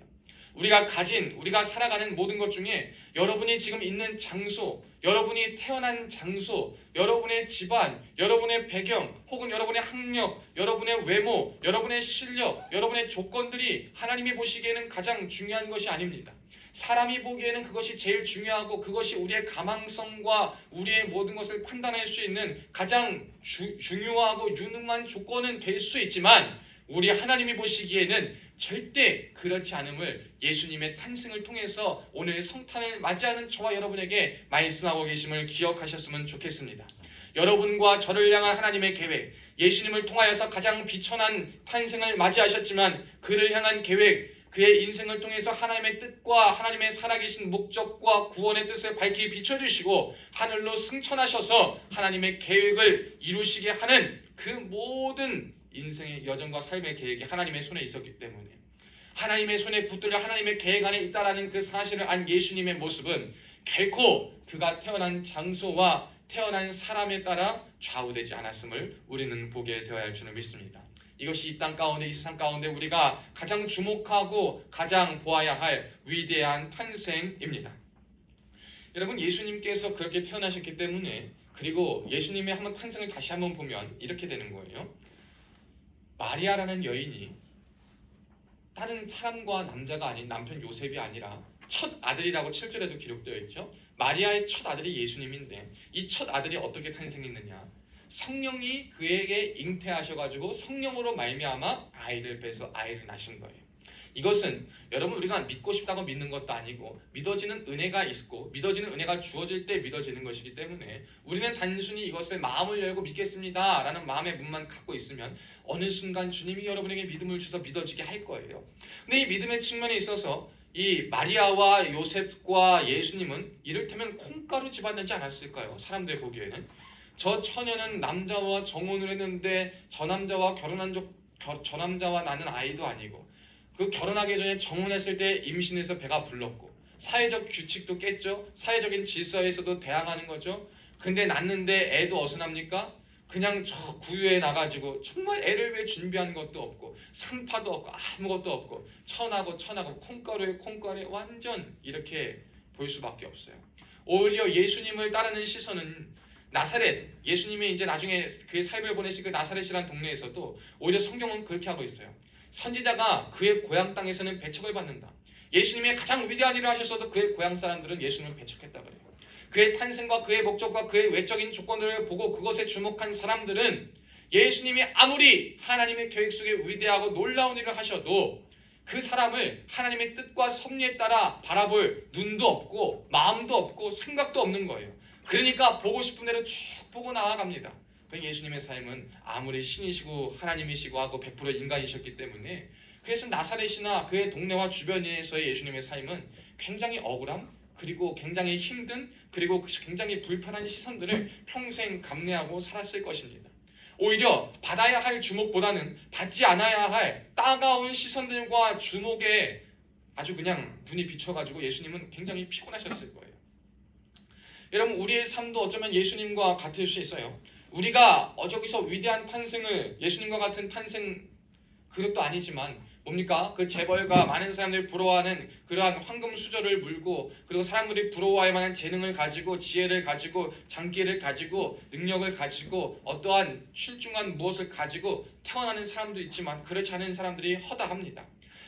우리가 살아가는 모든 것 중에 여러분이 지금 있는 장소, 여러분이 태어난 장소, 여러분의 집안, 여러분의 배경, 혹은 여러분의 학력, 여러분의 외모, 여러분의 실력, 여러분의 조건들이 하나님이 보시기에는 가장 중요한 것이 아닙니다. 사람이 보기에는 그것이 제일 중요하고 그것이 우리의 가망성과 우리의 모든 것을 판단할 수 있는 가장 중요하고 유능한 조건은 될 수 있지만 우리 하나님이 보시기에는 절대 그렇지 않음을 예수님의 탄생을 통해서 오늘 성탄을 맞이하는 저와 여러분에게 말씀하고 계심을 기억하셨으면 좋겠습니다. 여러분과 저를 향한 하나님의 계획, 예수님을 통하여서 가장 비천한 탄생을 맞이하셨지만 그를 향한 계획, 그의 인생을 통해서 하나님의 뜻과 하나님의 살아계신 목적과 구원의 뜻을 밝히 비춰주시고 하늘로 승천하셔서 하나님의 계획을 이루시게 하는 그 모든 인생의 여정과 삶의 계획이 하나님의 손에 있었기 때문에 하나님의 손에 붙들려 하나님의 계획 안에 있다라는 그 사실을 안 예수님의 모습은 결코 그가 태어난 장소와 태어난 사람에 따라 좌우되지 않았음을 우리는 보게 되어야 할 줄을 믿습니다. 이것이 이 땅 가운데, 이 세상 가운데 우리가 가장 주목하고 가장 보아야 할 위대한 탄생입니다. 여러분, 예수님께서 그렇게 태어나셨기 때문에 그리고 예수님의 한번 탄생을 다시 한번 보면 이렇게 되는 거예요. 마리아라는 여인이 다른 사람과 남자가 아닌 남편 요셉이 아니라 첫 아들이라고 7절에도 기록되어 있죠. 마리아의 첫 아들이 예수님인데 이 첫 아들이 어떻게 탄생했느냐? 성령이 그에게 잉태하셔가지고 성령으로 말미암아 아이를 빼서 아이를 낳으신 거예요. 이것은 여러분 우리가 믿고 싶다고 믿는 것도 아니고 믿어지는 은혜가 있고 믿어지는 은혜가 주어질 때 믿어지는 것이기 때문에 우리는 단순히 이것을 마음을 열고 믿겠습니다 라는 마음의 문만 갖고 있으면 어느 순간 주님이 여러분에게 믿음을 주셔서 믿어지게 할 거예요. 근데 이 믿음의 측면에 있어서 이 마리아와 요셉과 예수님은 이를테면 콩가루 집안이지 않았을까요? 사람들 보기에는 저 처녀는 남자와 정혼을 했는데 저 남자와 저 남자와 나는 아이도 아니고 그 결혼하기 전에 정혼했을 때 임신해서 배가 불렀고 사회적 규칙도 깼죠. 사회적인 질서에서도 대항하는 거죠. 근데 낳는데 애도 어디서 납니까? 그냥 저 구유에 나가지고 정말 애를 위해 준비한 것도 없고 산파도 없고 아무것도 없고 천하고 콩가루에 완전 이렇게 볼 수밖에 없어요. 오히려 예수님을 따르는 시선은 나사렛, 예수님이 이제 나중에 그의 삶을 보내신 그 나사렛이라는 동네에서도 오히려 성경은 그렇게 하고 있어요. 선지자가 그의 고향 땅에서는 배척을 받는다. 예수님이 가장 위대한 일을 하셨어도 그의 고향 사람들은 예수님을 배척했다 그래요. 그의 탄생과 그의 목적과 그의 외적인 조건들을 보고 그것에 주목한 사람들은 예수님이 아무리 하나님의 계획 속에 위대하고 놀라운 일을 하셔도 그 사람을 하나님의 뜻과 섭리에 따라 바라볼 눈도 없고 마음도 없고 생각도 없는 거예요. 그러니까 보고 싶은 대로 쭉 보고 나아갑니다. 그 예수님의 삶은 아무리 신이시고 하나님이시고 하고 100% 인간이셨기 때문에 그래서 나사렛이나 그의 동네와 주변에서의 예수님의 삶은 굉장히 억울함, 그리고 굉장히 힘든, 그리고 굉장히 불편한 시선들을 평생 감내하고 살았을 것입니다. 오히려 받아야 할 주목보다는 받지 않아야 할 따가운 시선들과 주목에 아주 그냥 눈이 비춰가지고 예수님은 굉장히 피곤하셨을 거예요. 여러분, 우리의 삶도 어쩌면 예수님과 같을 수 있어요. 우리가 저기서 위대한 탄생을, 예수님과 같은 탄생 그것도 아니지만 뭡니까? 그 재벌과 많은 사람들이 부러워하는 그러한 황금 수저를 물고, 그리고 사람들이 부러워할 만한 재능을 가지고, 지혜를 가지고, 장기를 가지고, 능력을 가지고, 어떠한 출중한 무엇을 가지고 태어나는 사람도 있지만 그렇지 않은 사람들이 허다합니다.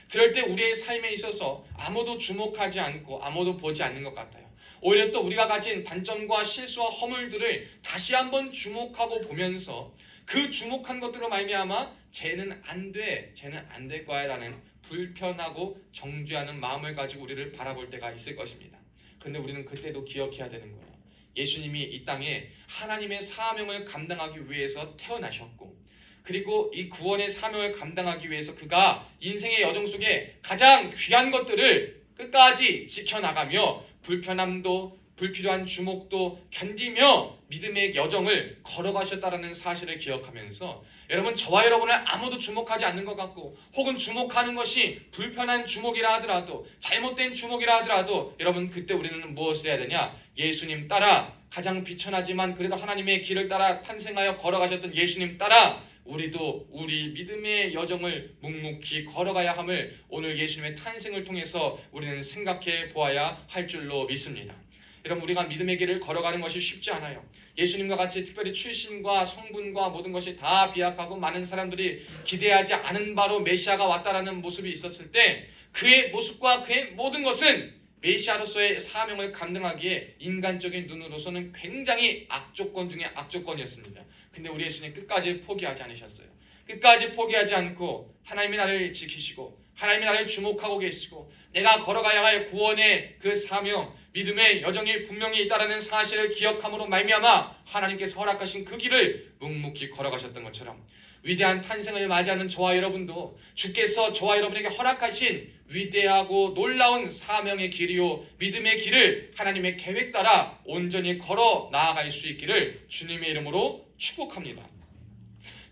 그럴 때 우리의 삶에 있어서 아무도 주목하지 않고 아무도 보지 않는 것 같아요. 오히려 또 우리가 가진 단점과 실수와 허물들을 다시 한번 주목하고 보면서 그 주목한 것들로 말미암아 쟤는 안 돼, 쟤는 안 될 거야 라는 불편하고 정죄하는 마음을 가지고 우리를 바라볼 때가 있을 것입니다. 근데 우리는 그때도 기억해야 되는 거예요. 예수님이 이 땅에 하나님의 사명을 감당하기 위해서 태어나셨고, 그리고 이 구원의 사명을 감당하기 위해서 그가 인생의 여정 속에 가장 귀한 것들을 끝까지 지켜나가며 불편함도 불필요한 주목도 견디며 믿음의 여정을 걸어가셨다는 사실을 기억하면서 여러분, 저와 여러분을 아무도 주목하지 않는 것 같고 혹은 주목하는 것이 불편한 주목이라 하더라도 잘못된 주목이라 하더라도 여러분, 그때 우리는 무엇을 해야 되냐? 예수님 따라, 가장 비천하지만 그래도 하나님의 길을 따라 탄생하여 걸어가셨던 예수님 따라 우리도 우리 믿음의 여정을 묵묵히 걸어가야 함을 오늘 예수님의 탄생을 통해서 우리는 생각해 보아야 할 줄로 믿습니다. 여러분, 우리가 믿음의 길을 걸어가는 것이 쉽지 않아요. 예수님과 같이 특별히 출신과 성분과 모든 것이 다 비약하고 많은 사람들이 기대하지 않은 바로 메시아가 왔다라는 모습이 있었을 때 그의 모습과 그의 모든 것은 메시아로서의 사명을 감당하기에 인간적인 눈으로서는 굉장히 악조건 중에 악조건이었습니다. 근데 우리 예수님 끝까지 포기하지 않으셨어요. 끝까지 포기하지 않고 하나님이 나를 지키시고 하나님이 나를 주목하고 계시고 내가 걸어가야 할 구원의 그 사명, 믿음의 여정이 분명히 있다는 사실을 기억함으로 말미암아 하나님께서 허락하신 그 길을 묵묵히 걸어가셨던 것처럼 위대한 탄생을 맞이하는 저와 여러분도 주께서 저와 여러분에게 허락하신 위대하고 놀라운 사명의 길이요 믿음의 길을 하나님의 계획 따라 온전히 걸어 나아갈 수 있기를 주님의 이름으로 축복합니다.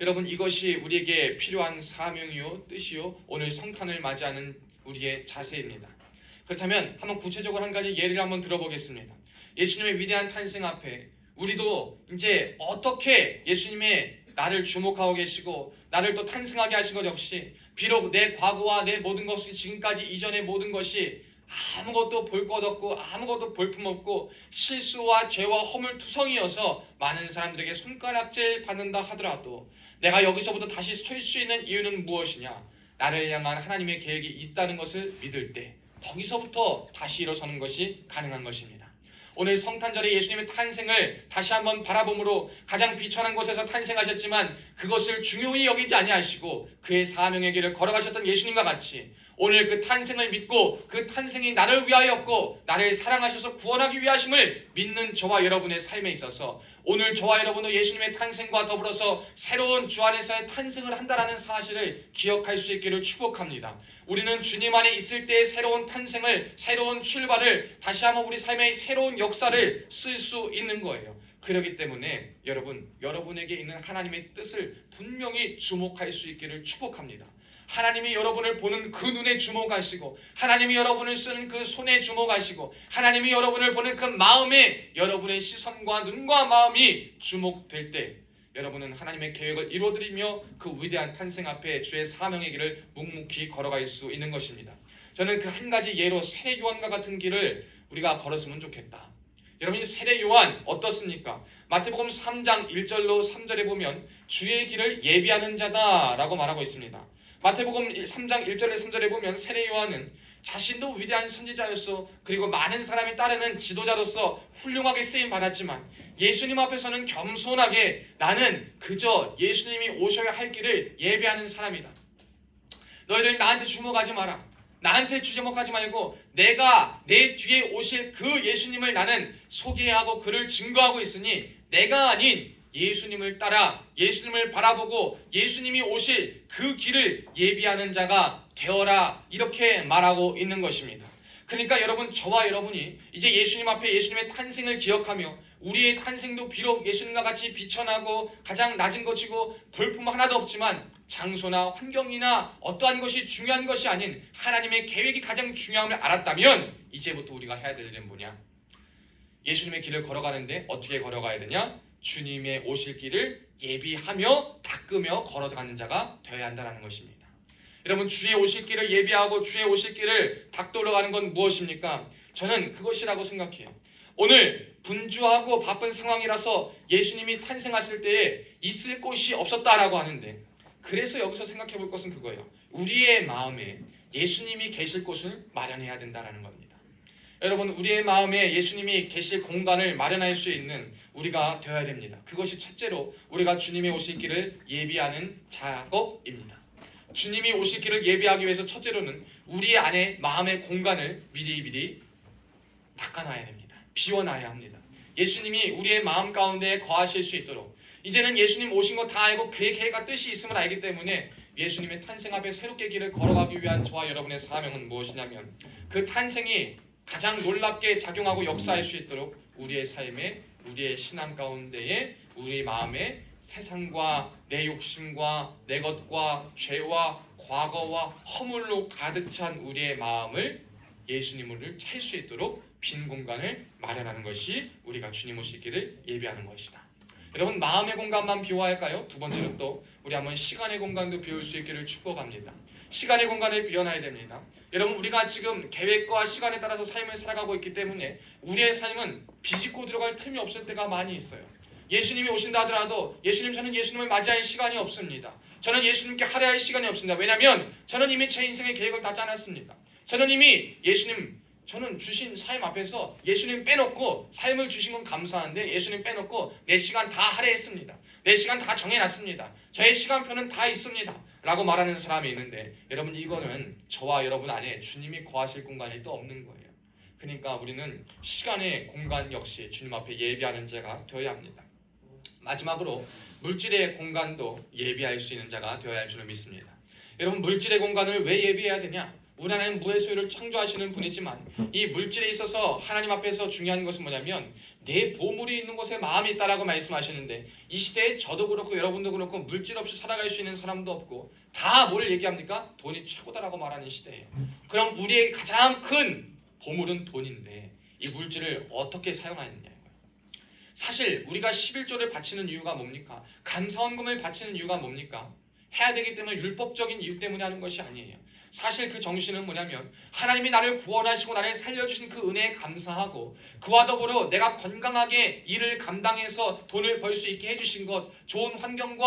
여러분, 이것이 우리에게 필요한 사명이요 뜻이요 오늘 성탄을 맞이하는 우리의 자세입니다. 그렇다면 한번 구체적으로 한 가지 예를 한번 들어보겠습니다. 예수님의 위대한 탄생 앞에 우리도 이제 어떻게 예수님의 나를 주목하고 계시고 나를 또 탄생하게 하신 것 역시 비록 내 과거와 내 모든 것이 지금까지 이전의 모든 것이 아무것도 볼 것 없고 아무것도 볼품없고 실수와 죄와 허물투성이어서 많은 사람들에게 손가락질 받는다 하더라도 내가 여기서부터 다시 설 수 있는 이유는 무엇이냐? 나를 향한 하나님의 계획이 있다는 것을 믿을 때 거기서부터 다시 일어서는 것이 가능한 것입니다. 오늘 성탄절에 예수님의 탄생을 다시 한번 바라봄으로 가장 비천한 곳에서 탄생하셨지만 그것을 중요히 여기지 아니하시고 그의 사명의 길을 걸어가셨던 예수님과 같이 오늘 그 탄생을 믿고 그 탄생이 나를 위하였고 나를 사랑하셔서 구원하기 위하심을 믿는 저와 여러분의 삶에 있어서 오늘 저와 여러분도 예수님의 탄생과 더불어서 새로운 주 안에서의 탄생을 한다는 사실을 기억할 수 있기를 축복합니다. 우리는 주님 안에 있을 때의 새로운 탄생을, 새로운 출발을, 다시 한번 우리 삶의 새로운 역사를 쓸 수 있는 거예요. 그렇기 때문에 여러분에게 있는 하나님의 뜻을 분명히 주목할 수 있기를 축복합니다. 하나님이 여러분을 보는 그 눈에 주목하시고 하나님이 여러분을 쓰는 그 손에 주목하시고 하나님이 여러분을 보는 그 마음에 여러분의 시선과 눈과 마음이 주목될 때 여러분은 하나님의 계획을 이루어드리며 그 위대한 탄생 앞에 주의 사명의 길을 묵묵히 걸어갈 수 있는 것입니다. 저는 그 한 가지 예로 세례요한과 같은 길을 우리가 걸었으면 좋겠다. 여러분이 세례 요한 어떻습니까? 마태복음 3장 1절로 3절에 보면 주의 길을 예비하는 자다라고 말하고 있습니다. 마태복음 3장 1절에 3절에 보면 세례 요한은 자신도 위대한 선지자였어, 그리고 많은 사람이 따르는 지도자로서 훌륭하게 쓰임 받았지만 예수님 앞에서는 겸손하게 나는 그저 예수님이 오셔야 할 길을 예비하는 사람이다. 너희들 나한테 주목하지 마라. 나한테 주목하지 말고 내가 내 뒤에 오실 그 예수님을 나는 소개하고 그를 증거하고 있으니 내가 아닌 예수님을 따라 예수님을 바라보고 예수님이 오실 그 길을 예비하는 자가 되어라, 이렇게 말하고 있는 것입니다. 그러니까 여러분, 저와 여러분이 이제 예수님 앞에 예수님의 탄생을 기억하며 우리의 탄생도 비록 예수님과 같이 비천하고 가장 낮은 것이고 볼품 하나도 없지만 장소나 환경이나 어떠한 것이 중요한 것이 아닌 하나님의 계획이 가장 중요함을 알았다면 이제부터 우리가 해야 될 일은 뭐냐? 예수님의 길을 걸어가는데 어떻게 걸어가야 되냐? 주님의 오실 길을 예비하며 닦으며 걸어가는 자가 되어야 한다는 것입니다. 여러분, 주의 오실 길을 예비하고 주의 오실 길을 닦도록하는 건 무엇입니까? 저는 그것이라고 생각해요. 오늘 분주하고 바쁜 상황이라서 예수님이 탄생하실 때에 있을 곳이 없었다라고 하는데, 그래서 여기서 생각해 볼 것은 그거예요. 우리의 마음에 예수님이 계실 곳을 마련해야 된다는 겁니다. 여러분, 우리의 마음에 예수님이 계실 공간을 마련할 수 있는 우리가 되어야 됩니다. 그것이 첫째로 우리가 주님의 오실 길을 예비하는 작업입니다. 주님이 오실 길을 예비하기 위해서 첫째로는 우리 안에 마음의 공간을 미리 닦아놔야 됩니다. 비워놔야 합니다. 예수님이 우리의 마음 가운데 거하실 수 있도록, 이제는 예수님 오신 거 다 알고 그의 계획과 뜻이 있음을 알기 때문에 예수님의 탄생 앞에 새롭게 길을 걸어가기 위한 저와 여러분의 사명은 무엇이냐면, 그 탄생이 가장 놀랍게 작용하고 역사할 수 있도록 우리의 삶에, 우리의 신앙 가운데에, 우리 마음에 세상과 내 욕심과 내 것과 죄와 과거와 허물로 가득 찬 우리의 마음을 예수님을 찰 수 있도록 빈 공간을 마련하는 것이 우리가 주님 오실 길을 예비하는 것이다. 여러분, 마음의 공간만 비워야 할까요? 두 번째로 또 우리 한번 시간의 공간도 비울 수 있기를 축복합니다. 시간의 공간을 비워놔야 됩니다. 여러분, 우리가 지금 계획과 시간에 따라서 삶을 살아가고 있기 때문에 우리의 삶은 비집고 들어갈 틈이 없을 때가 많이 있어요. 예수님이 오신다 하더라도 저는 예수님을 맞이할 시간이 없습니다. 저는 예수님께 할애할 시간이 없습니다. 왜냐하면 저는 이미 제 인생의 계획을 다 짜놨습니다. 저는 이미 저는 주신 삶 앞에서 예수님 빼놓고, 삶을 주신 건 감사한데 예수님 빼놓고 내 시간 다 할애했습니다. 내 시간 다 정해놨습니다. 저의 시간표는 다 있습니다 라고 말하는 사람이 있는데, 여러분, 이거는 저와 여러분 안에 주님이 거하실 공간이 또 없는 거예요. 그러니까 우리는 시간의 공간 역시 주님 앞에 예비하는 자가 되어야 합니다. 마지막으로 물질의 공간도 예비할 수 있는 자가 되어야 할 줄을 믿습니다. 여러분, 물질의 공간을 왜 예비해야 되냐? 우리 하나님 무의 소유를 창조하시는 분이지만 이 물질에 있어서 하나님 앞에서 중요한 것은 뭐냐면 내 보물이 있는 곳에 마음이 있다라고 말씀하시는데, 이 시대에 저도 그렇고 여러분도 그렇고 물질 없이 살아갈 수 있는 사람도 없고 다 뭘 얘기합니까? 돈이 최고다라고 말하는 시대예요. 그럼 우리의 가장 큰 보물은 돈인데 이 물질을 어떻게 사용하느냐. 사실 우리가 11조를 바치는 이유가 뭡니까? 감사헌금을 바치는 이유가 뭡니까? 해야 되기 때문에, 율법적인 이유 때문에 하는 것이 아니에요. 사실 그 정신은 뭐냐면 하나님이 나를 구원하시고 나를 살려주신 그 은혜에 감사하고, 그와 더불어 내가 건강하게 일을 감당해서 돈을 벌 수 있게 해주신 것, 좋은 환경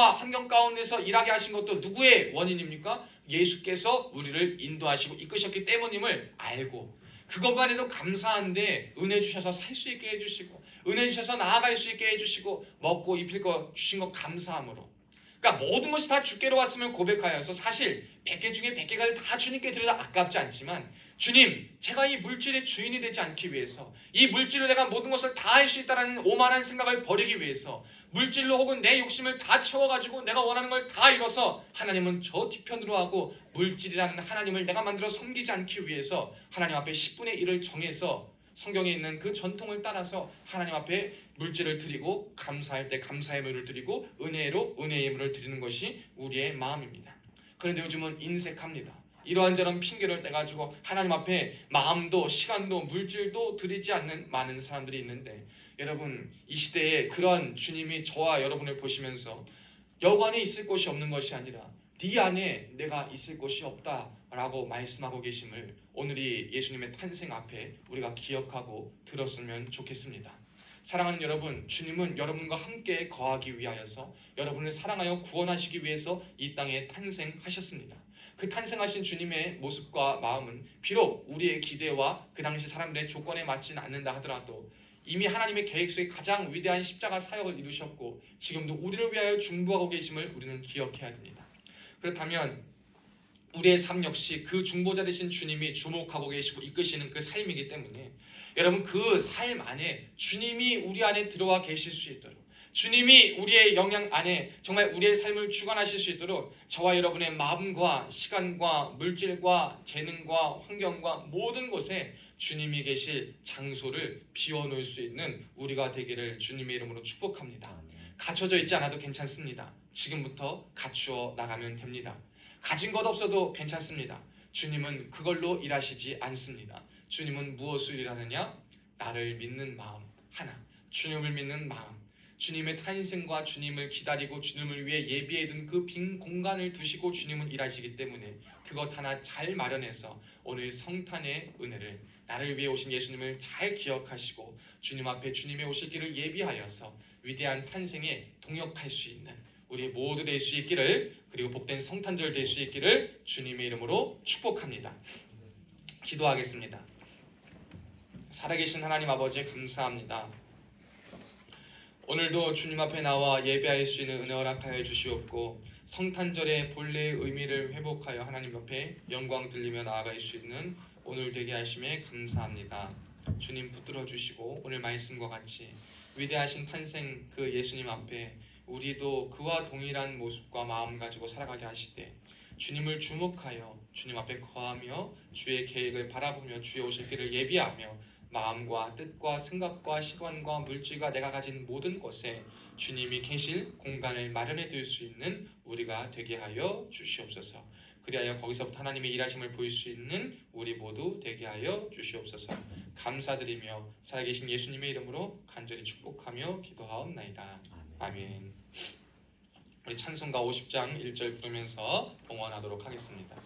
가운데서 일하게 하신 것도 누구의 원인입니까? 예수께서 우리를 인도하시고 이끄셨기 때문임을 알고, 그것만 해도 감사한데 은혜 주셔서 살 수 있게 해주시고, 은혜 주셔서 나아갈 수 있게 해주시고, 먹고 입힐 거 주신 것 감사함으로, 그러니까 모든 것이 다 주께로 왔음을 고백하여서, 사실 100개 중에 100개가 다 주님께 드려도 아깝지 않지만, 주님, 제가 이 물질의 주인이 되지 않기 위해서, 이 물질로 내가 모든 것을 다 할 수 있다는 오만한 생각을 버리기 위해서, 물질로 혹은 내 욕심을 다 채워가지고 내가 원하는 걸 다 이뤄서 하나님은 저 뒤편으로 하고 물질이라는 하나님을 내가 만들어 섬기지 않기 위해서 하나님 앞에 10분의 1을 정해서 성경에 있는 그 전통을 따라서 하나님 앞에 물질을 드리고, 감사할 때 감사의 물을 드리고, 은혜로 은혜의 물을 드리는 것이 우리의 마음입니다. 그런데 요즘은 인색합니다. 이러한저런 핑계를 내가지고 하나님 앞에 마음도 시간도 물질도 드리지 않는 많은 사람들이 있는데, 여러분, 이 시대에 그런 주님이 저와 여러분을 보시면서 여관에 있을 곳이 없는 것이 아니라 네 안에 내가 있을 곳이 없다라고 말씀하고 계심을 오늘이 예수님의 탄생 앞에 우리가 기억하고 들었으면 좋겠습니다. 사랑하는 여러분, 주님은 여러분과 함께 거하기 위하여서 여러분을 사랑하여 구원하시기 위해서 이 땅에 탄생하셨습니다. 그 탄생하신 주님의 모습과 마음은 비록 우리의 기대와 그 당시 사람들의 조건에 맞지는 않는다 하더라도 이미 하나님의 계획 속에 가장 위대한 십자가 사역을 이루셨고 지금도 우리를 위하여 중보하고 계심을 우리는 기억해야 됩니다. 그렇다면 우리의 삶 역시 그 중보자 되신 주님이 주목하고 계시고 이끄시는 그 삶이기 때문에 여러분 그 삶 안에 주님이 우리 안에 들어와 계실 수 있도록 주님이 우리의 영향 안에 정말 우리의 삶을 주관하실 수 있도록 저와 여러분의 마음과 시간과 물질과 재능과 환경과 모든 곳에 주님이 계실 장소를 비워놓을 수 있는 우리가 되기를 주님의 이름으로 축복합니다. 갖춰져 있지 않아도 괜찮습니다. 지금부터 갖추어 나가면 됩니다. 가진 것 없어도 괜찮습니다. 주님은 그걸로 일하시지 않습니다. 주님은 무엇을 일하느냐? 나를 믿는 마음 하나, 주님을 믿는 마음, 주님의 탄생과 주님을 기다리고 주님을 위해 예비해둔 그 빈 공간을 두시고 주님은 일하시기 때문에 그것 하나 잘 마련해서 오늘 성탄의 은혜를 나를 위해 오신 예수님을 잘 기억하시고 주님 앞에 주님의 오실 길을 예비하여서 위대한 탄생에 동역할 수 있는 우리 모두 될 수 있기를, 그리고 복된 성탄절 될 수 있기를 주님의 이름으로 축복합니다. 기도하겠습니다. 살아계신 하나님 아버지 감사합니다. 오늘도 주님 앞에 나와 예배할 수 있는 은혜 허락하여 주시옵고 성탄절의 본래의 의미를 회복하여 하나님 앞에 영광 들리며 나아갈 수 있는 오늘 되게 하심에 감사합니다. 주님 붙들어 주시고 오늘 말씀과 같이 위대하신 탄생 그 예수님 앞에 우리도 그와 동일한 모습과 마음 가지고 살아가게 하시되 주님을 주목하여 주님 앞에 거하며 주의 계획을 바라보며 주의 오실 길을 예비하며 마음과 뜻과 생각과 시간과 물질과 내가 가진 모든 곳에 주님이 계실 공간을 마련해 둘 수 있는 우리가 되게 하여 주시옵소서. 그리하여 거기서부터 하나님의 일하심을 보일 수 있는 우리 모두 되게 하여 주시옵소서. 감사드리며 살아계신 예수님의 이름으로 간절히 축복하며 기도하옵나이다. 아멘. 우리 찬송가 50장 1절 부르면서 봉헌하도록 하겠습니다.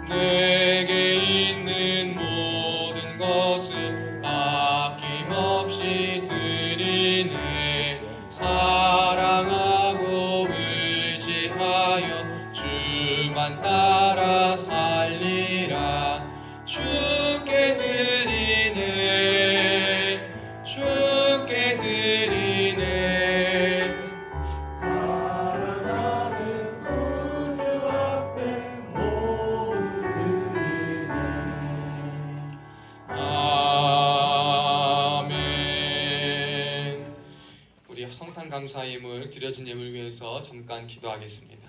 내게 있는 모든 것을 아낌없이 드리네. 사랑하고 의지하여 주만 따라 살리라. 주께 드리네, 주께 드리네. 사랑하는 구주 앞에 모두 드리네. 아멘. 우리 성탄 감사 예물 드려진 예물 위해서 잠깐 기도하겠습니다.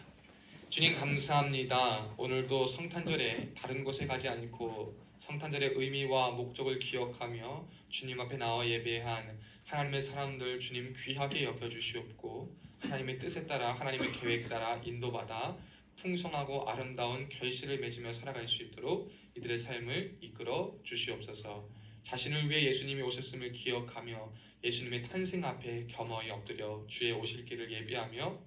주님 감사합니다. 오늘도 성탄절에 다른 곳에 가지 않고 성탄절의 의미와 목적을 기억하며 주님 앞에 나와 예배한 하나님의 사람들 주님 귀하게 여겨주시옵고 하나님의 뜻에 따라 하나님의 계획에 따라 인도받아 풍성하고 아름다운 결실을 맺으며 살아갈 수 있도록 이들의 삶을 이끌어 주시옵소서. 자신을 위해 예수님이 오셨음을 기억하며 예수님의 탄생 앞에 겸허히 엎드려 주의 오실 길을 예비하며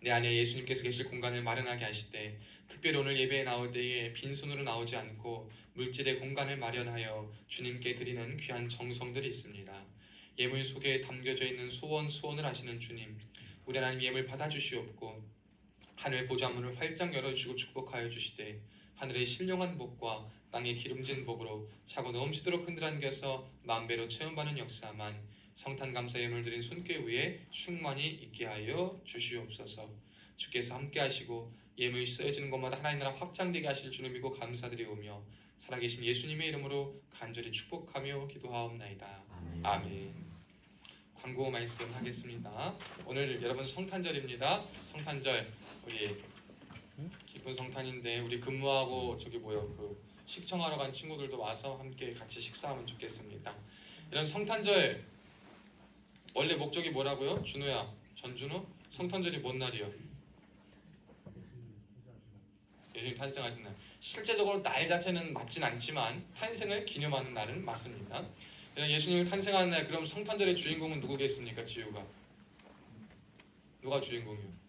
내 안에 예수님께서 계실 공간을 마련하게 하실 때, 특별히 오늘 예배에 나올 때에 빈손으로 나오지 않고 물질의 공간을 마련하여 주님께 드리는 귀한 정성들이 있습니다. 예물 속에 담겨져 있는 소원을 하시는 주님, 우리 하나님 예물 받아주시옵고 하늘 보좌문을 활짝 열어주시고 축복하여 주시되 하늘의 신령한 복과 땅의 기름진 복으로 차고 넘치도록 흔들안겨서 만배로 체험받는 역사만 성탄 감사 예물 드린 손길 위에 충만히 있게 하여 주시옵소서. 주께서 함께 하시고 예물이 쓰여지는 것마다 하나님 나라 확장되게 하실 줄 믿고 감사드리오며 살아계신 예수님의 이름으로 간절히 축복하며 기도하옵나이다. 아멘. 광고 말씀 하겠습니다. 오늘 여러분 성탄절입니다. 성탄절 우리 기쁜 성탄인데 우리 근무하고 그 식청하러 간 친구들도 와서 함께 같이 식사하면 좋겠습니다. 이런 성탄절 원래 목적이 뭐라고요? 준호야, 전준호? 성탄절이 뭔 날이요? 예수님 탄생하신 날. 실제적으로 날 자체는 맞진 않지만 탄생을 기념하는 날은 맞습니다. 이런 예수님이 탄생하는 날, 그럼 성탄절의 주인공은 누구겠습니까? 지우가 누가 주인공이요?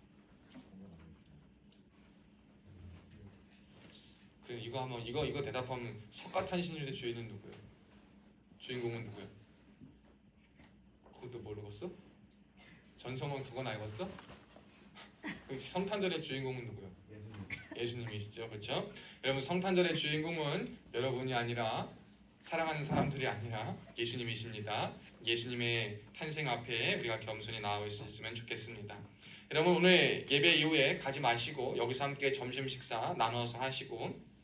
이거 한번 이거 대답하면 석가탄신일의 주인은 누구요? 주인공은 누구요? 그것도 모르겠어? 전성원 그건 알겠어? 성탄절의 주인공은 누구요? 예수님이시죠, 그렇죠? 여러분 성탄절의 주인공은 여러분이 아니라 사랑하는 사람들이 아니라 예수님이십니다. 예수님의 탄생 앞에 우리가 겸손히 나아올 수 있으면 좋겠습니다. 여러분 오늘 예배 이후에 가지 마시고 여기서 함께 점심 식사 나눠서 하시고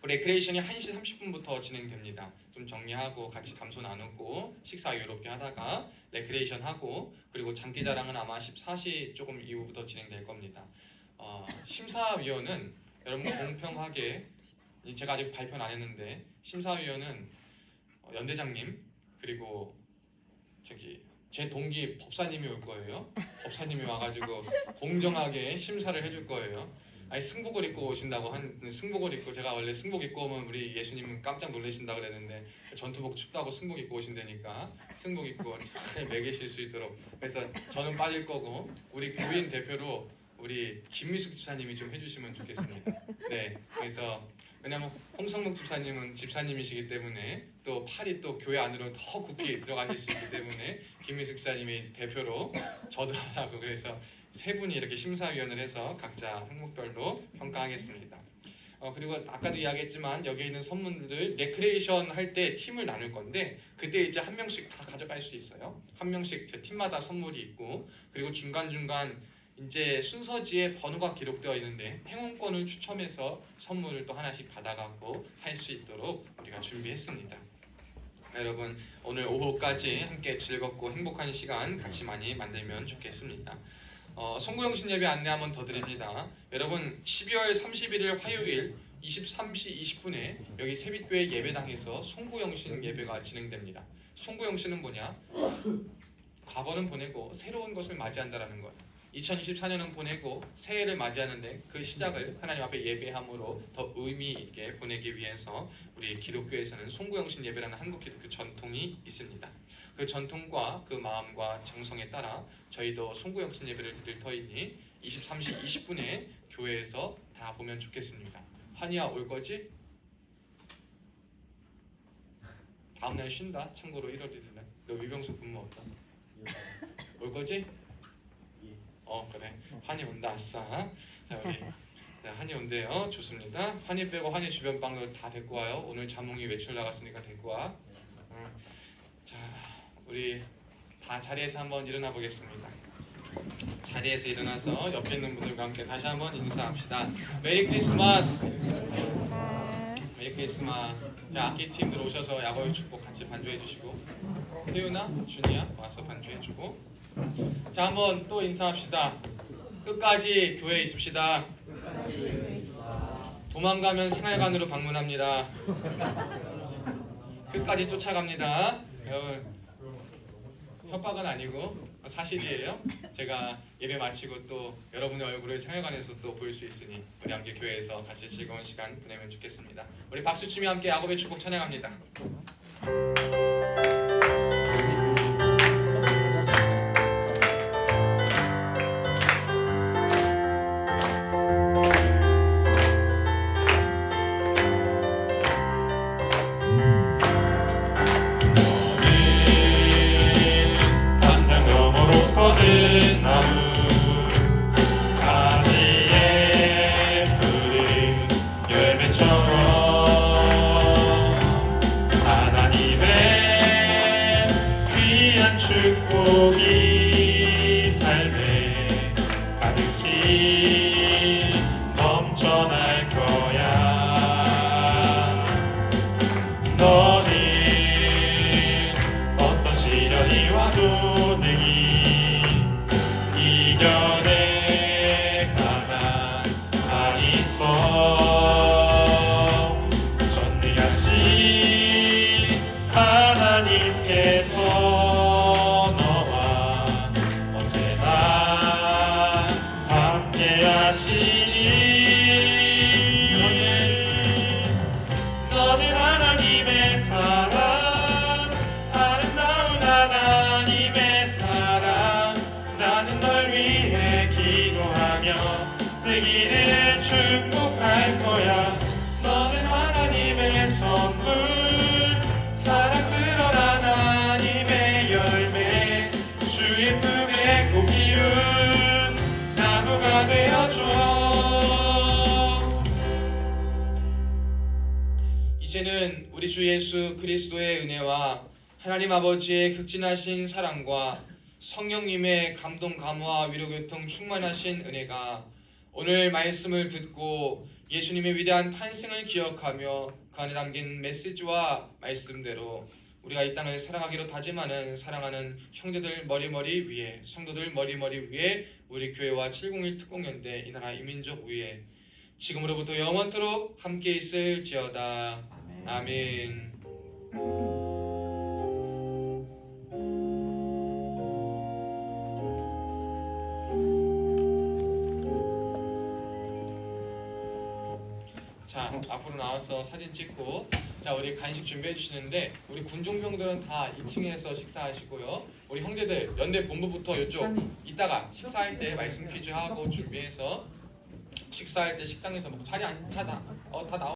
우리 레크레이션이 1시 30분부터 진행됩니다. 좀 정리하고 같이 담소 나누고 식사 여유롭게 하다가 레크레이션 하고 그리고 장기자랑은 아마 14시 조금 이후부터 진행될 겁니다. 심사위원은 여러분 공평하게 제가 아직 발표는 안 했는데 심사위원은 연대장님 그리고 제 동기 법사님이 올 거예요. 법사님이 와가지고 공정하게 심사를 해줄 거예요. 아니 승복을 입고 오신다고 승복을 입고 제가 원래 승복 입고 오면 우리 예수님은 깜짝 놀라신다 그랬는데 전투복 춥다고 승복 입고 오신다니까 승복 입고 잘 매기실 수 있도록 그래서 저는 빠질 거고 우리 교인 대표로 우리 김미숙 집사님이 좀 해주시면 좋겠습니다. 네, 그래서 왜냐면 홍성목 집사님은 집사님이시기 때문에 또 팔이 또 교회 안으로 더 깊이 들어가실 수 있기 때문에 김미숙 집사님이 대표로 저도 하고 그래서 세 분이 이렇게 심사위원을 해서 각자 항목별로 평가하겠습니다. 그리고 아까도 이야기했지만 여기 있는 선물들 레크레이션 할 때 팀을 나눌 건데 그때 이제 한 명씩 다 가져갈 수 있어요. 한 명씩 제 팀마다 선물이 있고 그리고 중간중간 이제 순서지에 번호가 기록되어 있는데 행운권을 추첨해서 선물을 또 하나씩 받아가고 살 수 있도록 우리가 준비했습니다. 여러분 오늘 오후까지 함께 즐겁고 행복한 시간 같이 많이 만들면 좋겠습니다. 송구영신 예배 안내 한번 더 드립니다. 여러분 12월 31일 화요일 23시 20분에 여기 세빛교회 예배당에서 송구영신 예배가 진행됩니다. 송구영신은 뭐냐? 과거는 보내고 새로운 것을 맞이한다라는 거예요. 2024년은 보내고 새해를 맞이하는데 그 시작을 하나님 앞에 예배함으로 더 의미 있게 보내기 위해서 우리 기독교에서는 송구영신 예배라는 한국 기독교 전통이 있습니다. 그 전통과 그 마음과 정성에 따라 저희도 송구영신 예배를 드릴 터이니 23시 20분에 교회에서 다 보면 좋겠습니다. 환희야 올 거지? 다음날 쉰다. 참고로 1월 1일날 너 위병수 근무 없다. 올 거지? 그래. 환희 온다. 아싸. 자 우리 환희 온대요. 좋습니다. 환희 빼고 환희 주변 방도 다 데리고 와요. 오늘 자몽이 외출 나갔으니까 데리고 와. 자 우리 다 자리에서 한번 일어나 보겠습니다. 자리에서 일어나서 옆에 있는 분들과 함께 다시 한번 인사합시다. 메리 크리스마스. 메리 크리스마스. 자 악기팀들 오셔서 야곱의 축복 같이 반주해 주시고 태윤아, 준이야 와서 반주해 주고 자 한번 또 인사합시다. 끝까지 교회에 있읍시다. 도망가면 생활관으로 방문합니다. 끝까지 쫓아갑니다. 협박은 아니고 사실이에요. 제가 예배 마치고 또 여러분의 얼굴을 생활관에서 또 볼 수 있으니 우리 함께 교회에서 같이 즐거운 시간 보내면 좋겠습니다. 우리 박수치며 함께 야곱의 축복 찬양합니다. 축복이 삶에 가득히 넘쳐날 거야. 너는 어떤 시련이 와도 능히 이겨내 가만히 있어. 전능하신 하나님께서 너는 하나님의 사랑 축복할 거야. 너는 하나님의 선물, 사랑스러운 하나님의 열매, 주의 품에 꼭 이은 나무가 되어줘. 이제는 우리 주 예수 그리스도의 은혜와 하나님 아버지의 극진하신 사랑과 성령님의 감동 감화 위로 교통 충만하신 은혜가 오늘 말씀을 듣고 예수님의 위대한 탄생을 기억하며 그 안에 담긴 메시지와 말씀대로 우리가 이 땅을 사랑하기로 다짐하는 사랑하는 형제들 머리머리 위에, 성도들 머리머리 위에, 우리 교회와 701 특공연대 이 나라 이민족 위에 지금으로부터 영원토록 함께 있을지어다. 아멘. 자, 앞으로 나와서 사진 찍고, 자, 우리 간식 준비해 주시는데 우리 군종병들은 다 2층에서 식사하시고요. 우리 형제들 연대 본부부터 이쪽 이따가 식사할 때 말씀 퀴즈 하고 준비해서 식사할 때 식당에서 먹고 자리 안 차다. 다 나와.